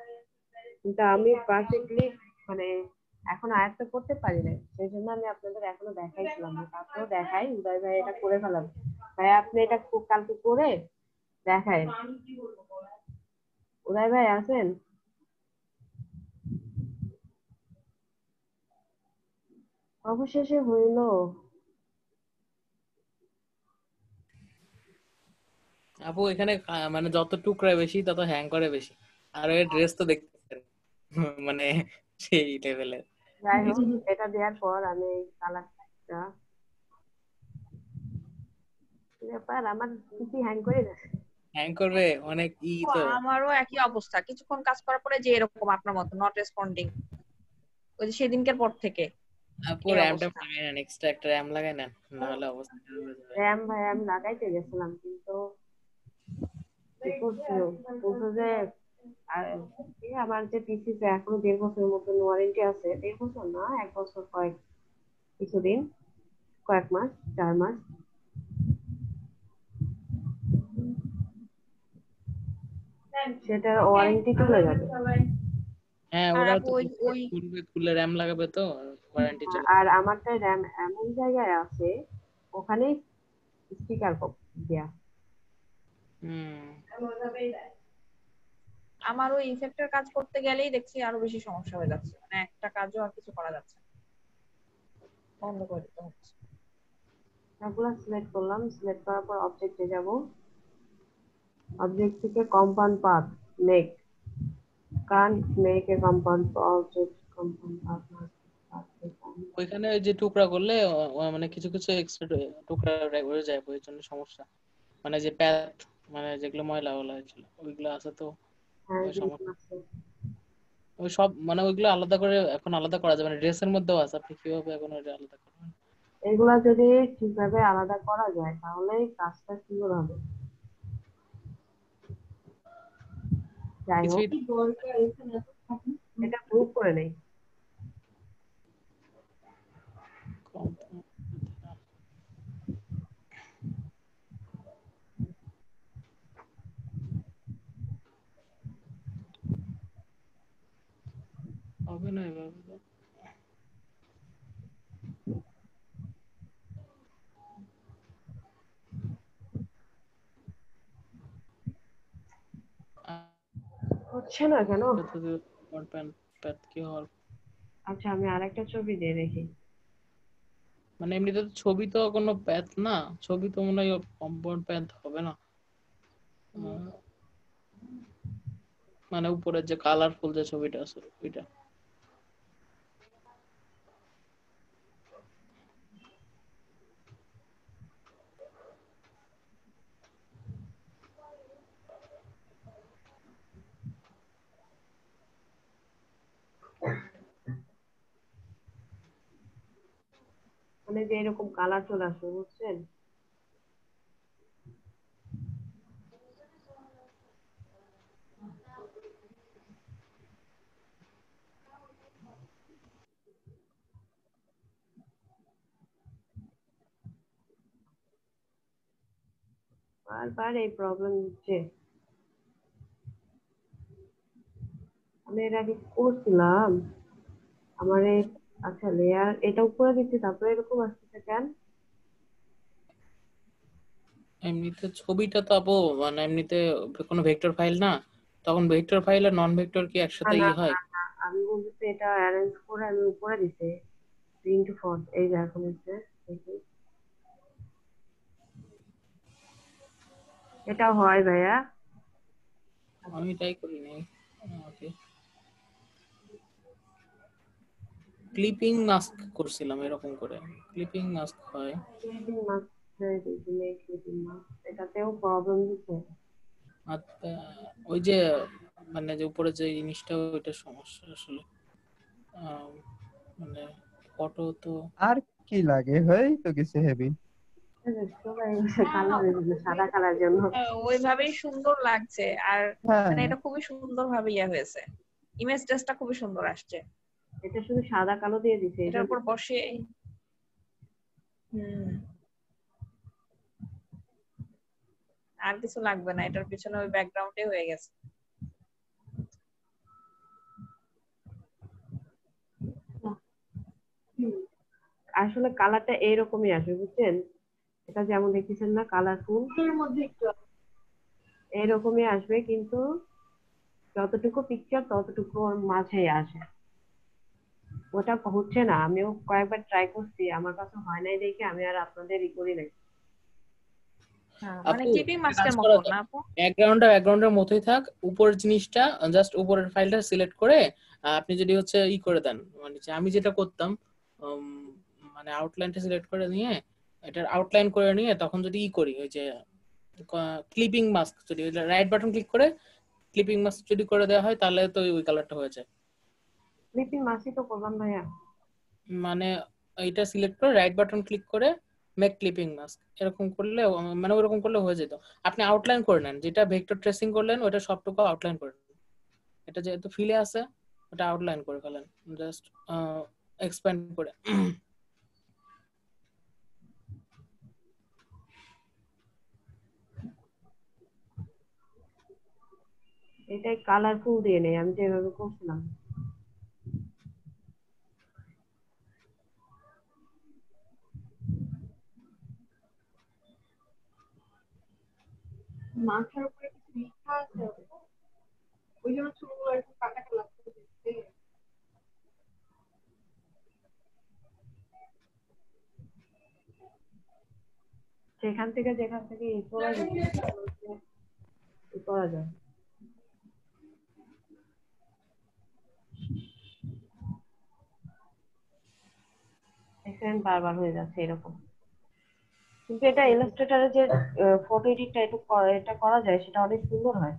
কিন্তু আমি পারফেক্টলি মানে এখন আয়ত্ত করতে পারি না, সেই জন্য আমি আপনাদের এখনো দেখাইছিলাম না। তারপরেও দেখাই, উদয় ভাই এটা করে ফেলাম। ভাই আপনি এটা কালকে করে দেখায়। উদয় ভাই আছেন? অবশেষে হইল। আপু এখানে মানে যত টুকরা বেশি তত হ্যাং করে বেশি। আর ওই ড্রেস তো দেখতেছেন মানে সেই লেভেলের। যাই হোক, এটা দেওয়ার পর আমি এই কালারটা ব্যাপার আমার কিছু হ্যাং করে দেয়। হ্যাং করবে অনেক আপু, তো। আমারও একই অবস্থা, কিছুক্ষণ কাজ করার পরে যে এরকম আপনার মতো নট রেসপন্ডিং, ওই যে সেদিনকার পর থেকে আপু এই র্যামটা অবস্থা। লাগাই নেন, এক্সট্রা একটা র্যাম লাগাই নেন, নাহলে অবস্থা খারাপ হয়ে যাবে। র্যাম ভাই আমি লাগাইতে গেছিলাম, কিন্তু কি করছিল বলছো যে আমার যে পিসিতে এখনো 1.5 বছরের মতন ওয়ারেন্টি আছে। 1.5 বছর না, 1 বছর কিছুদিন, কয়েক মাস, 4 মাস। সেটার ওয়ারেন্টি চলে যাবে। হ্যাঁ আর ওরা আপু তো ওই ওই খুলবে, খুললে র্যাম লাগাবে তো ওয়ারেন্টি চলে আর যাবে। আমারটা র্যাম এমন জায়গায় আছে, ওখানে স্পিকার দেয়া। হুম। আমার ওই ইফেক্টের কাজ করতে গেলেই দেখছি আরো বেশি সমস্যা হয়ে যাচ্ছে, মানে একটা কাজও আর কিছু করা যাচ্ছে না, বন্ধ করে দিতে হচ্ছে। সবগুলো সিলেক্ট করলাম, সিলেক্ট করার পর অবজেক্টে যাব। অবজেক্ট থেকে compound path make, can't make a compound object compound path ওইখানে ওই যে টুকরা করলে মানে কিছু কিছু এক্সট্রা টুকরা রয়ে যায়, ওই জন্য সমস্যা। মানে যে প্যাথ, মানে যেগুলো ময়লা ওলা হয়েছিল ওইগুলো আছে তো, হ্যাঁ ওই যেরকম সমস্যা। আছে। ওই সব মানে ওইগুলো আলাদা করে এখন আলাদা করা যাবে, মানে ড্রেসের মধ্যেও আছে, আপনি কিভাবে এখন ওইটা আলাদা করবেন? এগুলা যদি ঠিকভাবে আলাদা করা যায় তাহলেই কাজটা ক্লিয়ার হবে। যাই হোক, কিছুই এটা গ্রুপ করে নেই। হবে না এভাবে তো। হচ্ছে না কেন? প্যাথ কি হওয়ার, আচ্ছা আমি আরেকটা ছবি দিয়ে দেখি। মানে এমনিতে তো ছবি তো কোনো প্যাথ না, ছবি তো মনে হয় কম্পাউন্ড প্যাথ হবে না। মানে উপরের যে কালারফুল যে ছবিটা আছে ওইটা। মানে যে এরকম কালার চলে আসবে, বুঝছেন? বারবার এই প্রবলেম হচ্ছে। আমি এর আগে করছিলাম আমার এই, আচ্ছা লেয়ার এটা উপরে দিচ্ছি তারপরে এরকম আসতেছে কেন? এমনিতে ছবিটা তো আপু মানে এমনিতে কোনো ভেক্টর ফাইল না, তখন ভেক্টর ফাইল আর নন ভেক্টর কি না একসাথে না হয়? না না, আমি বলতেছি এটা অ্যারেঞ্জ করে আমি উপরে দিছি প্রিন্ট ফন্ট, এই যে এখন হচ্ছে দেখি এটা হয় ভাইয়া। আমি ট্রাই করি নাই। ওকে, ক্লিপিং মাস্ক করছিলাম এরকম করে, ক্লিপিং মাস্ক হয়। ক্লিপিং মাস্ক, ক্লিপিং মাস্ক এটাতেও প্রবলেম দিচ্ছে। আচ্ছা, ওই যে মানে যে উপরে যে জিনিসটা ওইটা সমস্যা আসলে। মানে ফটো তো আর কি লাগে, হই তো কিছু হেভি। কালার সাদা কালার জন্য ওইভাবেই সুন্দর লাগছে। আর হ্যাঁ, মানে এটা খুবই সুন্দর ভাবে হয়েছে, ইমেজ টেস্টটা খুবই সুন্দর আসছে। এটা শুধু সাদা কালো দিয়ে দিছে এই এটার জন্য। উপর বসে আর কিছু লাগবে না, এটার পিছনে ওই ব্যাকগ্রাউন্ডে হয়ে গেছে। আসলে কালারটা এইরকমই আসবে বুঝছেন, এটা যেমন দেখতেছেন না কালারফুল এর মধ্যে একটু এইরকমই আসবে, কিন্তু যতটুকু পিকচার ততটুকু ওর মাঝে আসে, ওটা হচ্ছে না। আমিও কয়েকবার ট্রাই করছি, আমার কাছে হয় নাই দেখে আমি আর আপনাদের ই করি নাই। মানে আপু ক্লিপিং একটা মাস্কের কাজ করা মতো যায়, না আপু? ব্যাকগ্রাউন্ডের মতোই থাক, উপরের জিনিসটা জাস্ট উপরের ফাইলটা সিলেক্ট করে আপনি যদি হচ্ছে ই করে দেন, মানে যে আমি যেটা করতাম মানে আউটলাইনটা সিলেক্ট করে নিয়ে এটার আউটলাইন করে নিয়ে তখন যদি ই করি ওই যে ক্লিপিং মাস্ক, যদি রাইট বাটন ক্লিক করে ক্লিপিং মাস্ক যদি করে দেওয়া হয় তাহলে তো ওই কালারটা হয়ে যায়। ক্লিপিং মাসি তো করলাম ভাইয়া। মানে এইটা সিলেক্ট করে রাইট বাটন ক্লিক করে মেক ক্লিপিং মাস্ক এরকম করলে মানে ওরকম করলে হয়ে যেত। আপনি আউটলাইন করে নেন, যেটা ভেক্টর ট্রেসিং করলেন ওটা সবটুকু আউটলাইন করে নেন, এটা যেহেতু ফিলে আছে ওটা আউটলাইন করে ফেলেন জাস্ট এক্সপ্যান্ড করে। এটাই কালারফুল দিয়ে নেই আমি যেভাবে করছিলাম। মাথার উপরে কিছু লেখা আছে, ওই জন্য চুলগুলো একটু কাটা কাটা লাগছে। যেখান থেকে ই করা যায়, ই করা যায়। এখানে বারবার হয়ে যাচ্ছে এরকম, কিন্তু এটা ইলাস্ট্রেটরে যে ফটো এডিটটা এটা করা যায় সেটা অনেক সুন্দর হয়।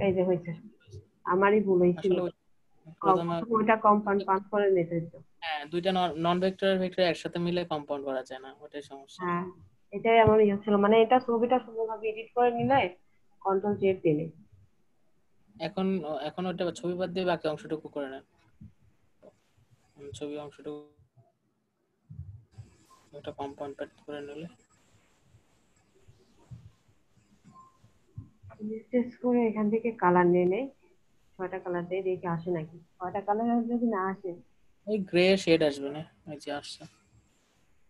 এই যে হয়েছে, আমারই ভুল হয়েছিল, আসলে প্রথমে ওইটা কম্পাউন্ড পাম্প করে নিতে হতো। হ্যাঁ, দুইটা নন ভেক্টর একসাথে মিলে কম্পাউন্ড করা যায় না, ওটাই সমস্যা। হ্যাঁ, এটাই আমার ইয়ে ছিল, মানে এটা ছবিটা সুন্দরভাবে এডিট করে নিলে কন্ট্রোল জেড দিলে। এখন এখন ওটা ছবি বাদ দিয়ে বাকি অংশটুকু করে নেন, ছবি অংশটুকু একটা কম্পাউন্ড প্যাড করে নিলে। টেস্ট করে এখান থেকে কালার নিয়ে নেই, 6টা কালার দিয়ে দেখে আসে নাকি, 6টা কালার যদি না আসে ওই গ্রে শেড আসবে না, ওই যে আসছে।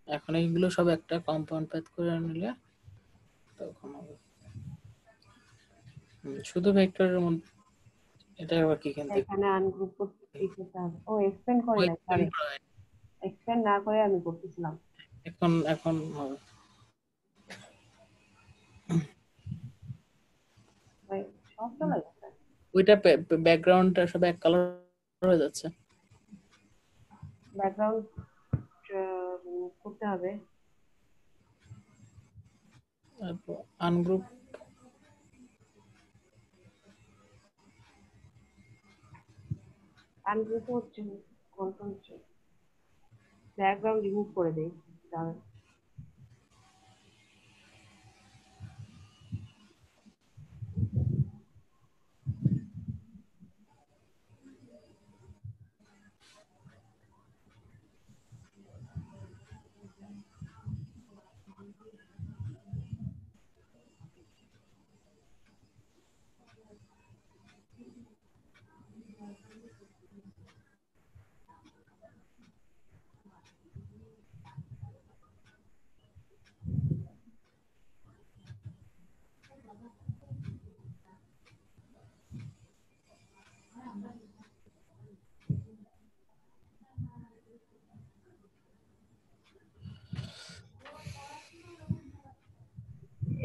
এখন এইগুলো সব একটা কম্পাউন্ড প্যাড করে নিলে তখন হবে। শুধু ভেক্টরের মধ্যে এটা আবার কি এখান থেকে এখানে আনগ্রুপ করতে হবে। ও এক্সপেন্ড করে নাই, সরি, এক্সপেন্ড না করে আমি করতেছিলাম। এখন এখন হবে। ভাই সব চলে গেছে, ওইটা ব্যাকগ্রাউন্ডটা সব এক কালার হয়ে যাচ্ছে। ব্যাকগ্রাউন্ড করতে হবে। আনগ্রুপ আনগ্রুপ হচ্ছে কন্ট্রোল ব্যাকগ্রাউন্ড রিমুভ করে দেই তাহলে।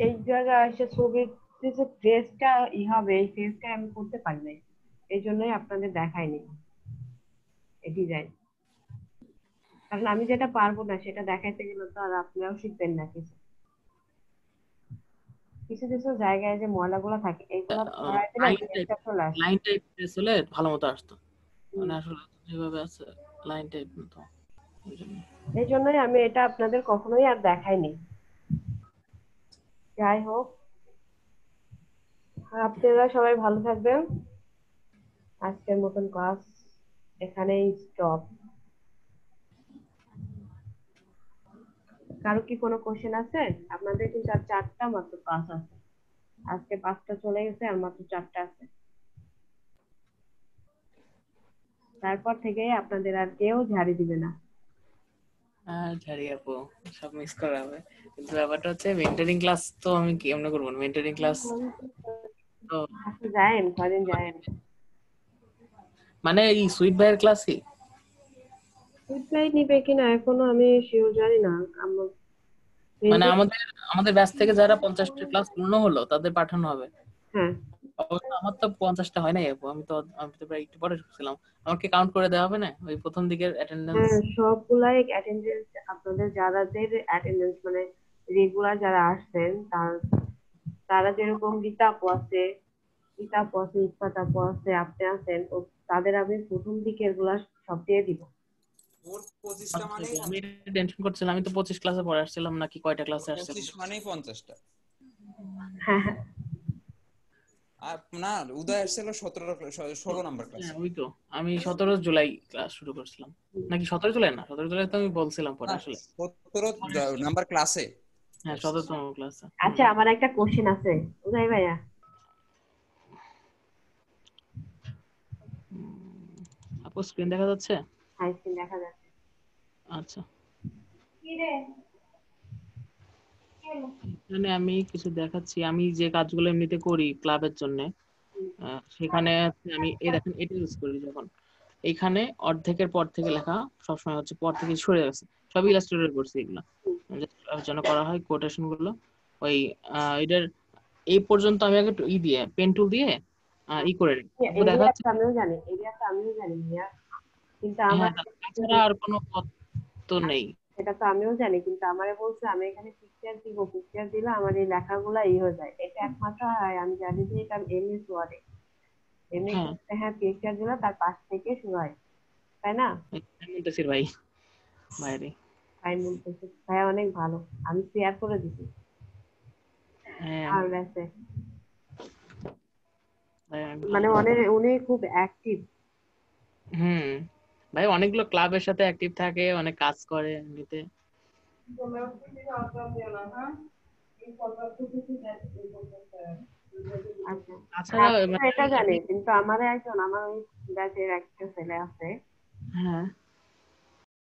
এই জায়গায় এসে ছবির যে ফেসটা হবে এই ফেসটা আমি করতে পারি নাই, এই জন্যই আপনাদের দেখাইনি এই ডিজাইন। কারণ আমি যেটা পারবো না সেটা দেখাইতে গেলে তো আর আপনারাও শিখবেন না কিছু। কিছু কিছু জায়গায় যে ময়লাগুলো থাকে এইগুলো ধরাই দিলে ফেসটা চলে আসে। লাইন টাইপ ফেস হলে ভালো মতো আসতো, মানে আসলে যেভাবে আছে লাইন টাইপ মতো। এই জন্যই আমি এটা আপনাদের কখনোই আর দেখাইনি। যাই হোক, আপনারা সবাই ভালো থাকবেন। আজকের মতন ক্লাস এখানেই স্টপ। কারো কি কোনো কোশ্চেন আছে? আপনাদের কিন্তু আর 4টা মাত্র ক্লাস আছে, আজকে 5টা চলে গেছে আর মাত্র 4টা আছে। তারপর থেকে আপনাদের আর কেউ ঝাড়ি দিবে না। ঝাড়ি আপু সব মিস করা হবে, কিন্তু ব্যাপারটা হচ্ছে মেন্টরিং ক্লাস তো আমি কেমনে করবো? মেন্টরিং ক্লাস তো আচ্ছা যায়েন, কদিন যায়েন। মানে এই সুইট ভাইয়ের ক্লাসই রিপ্লাই নিবে কিনা এখনো আমি শিওর জানি না। মানে আমাদের ব্যাচ থেকে যারা 50টা ক্লাস পূর্ণ হলো তাদের পাঠানো হবে। হ্যাঁ অবশ্য আমার তো 50টা হয় নাই আপু, আমি তো প্রায় একটু পরে ঢুকছিলাম। আমাকে কাউন্ট করে দেওয়া হবে না ওই প্রথম দিকের অ্যাটেন্ডেন্স? হ্যাঁ, সবগুলাই অ্যাটেন্ডেন্স আপনাদের যাদের অ্যাটেন্ডেন্স মানে রেগুলার যারা আসছেন তারা যেরকম রীতা আপু আছে, ইস্পাত আপু আছে, আপনি আছেন, তাদের আমি প্রথম দিকের গুলা সব দিয়ে দিব। আমি টেনশন করছিলাম, আমি তো 25 ক্লাসে পড়ে আসছিলাম নাকি কয়টা ক্লাসে আসছিলাম? 25 মানেই 50টা। হ্যাঁ হ্যাঁ আর না, উদয় আসছিল 16 নাম্বার ক্লাস। ওই তো আমি 17 জুলাই ক্লাস শুরু করছিলাম, নাকি 17 জুলাই? না 17 জুলাই তো আমি বলছিলাম পরে আসলে 17 নাম্বার ক্লাসে। হ্যাঁ 17তম ক্লাসে। আচ্ছা আমার একটা কোশ্চেন আছে উদয় ভাইয়া। আপু স্ক্রিন দেখা যাচ্ছে? হ্যাঁ স্ক্রিন দেখা যাচ্ছে। আচ্ছা, কি রে এখানে আমি কিছু দেখাচ্ছি, আমি যে কাজগুলো এমনিতে করি ক্লাবের জন্য, সেখানে আমি এই দেখেন এটা ইউজ করি যখন এইখানে অর্ধেকের পর থেকে লেখা সবসময় হচ্ছে পর থেকে সরে গেছে, সব ইলাস্ট্রেটর করছি এগুলো যেন করা হয় কোটেশন গুলো। ওই এটার এই পর্যন্ত আমি আগে দিয়ে পেন টুল দিয়ে করে নিই, দেখা যাচ্ছে। আমিও জানি ভাইয়া, কিন্তু হ্যাঁ, আমার তাছাড়া আর কোনো পথ তো নেই। সেটা তো আমিও জানি, কিন্তু আমারে বলছে আমি এখানে পিকচার দিব, পিকচার দিলে আমার এই লেখাগুলা হয়ে যায়। এটা একমাত্র হয় আমি জানি যে এটা এমএস ওয়ার্ডে হ্যাঁ পিকচার দিলে তার পাশ থেকে শুরু হয়, তাই না? মুনতাসির ভাই বাইরে ভাইয়া অনেক ভালো, আমি শেয়ার করে দিছি। আর মানে উনি খুব অ্যাক্টিভ। ভাই অনেকগুলো ক্লাবের সাথে অ্যাক্টিভ থাকে, অনেক কাজ করে এমনিতে। এটা জানি, কিন্তু আমার ওই ব্যাচের একটা ছেলে আছে, হ্যাঁ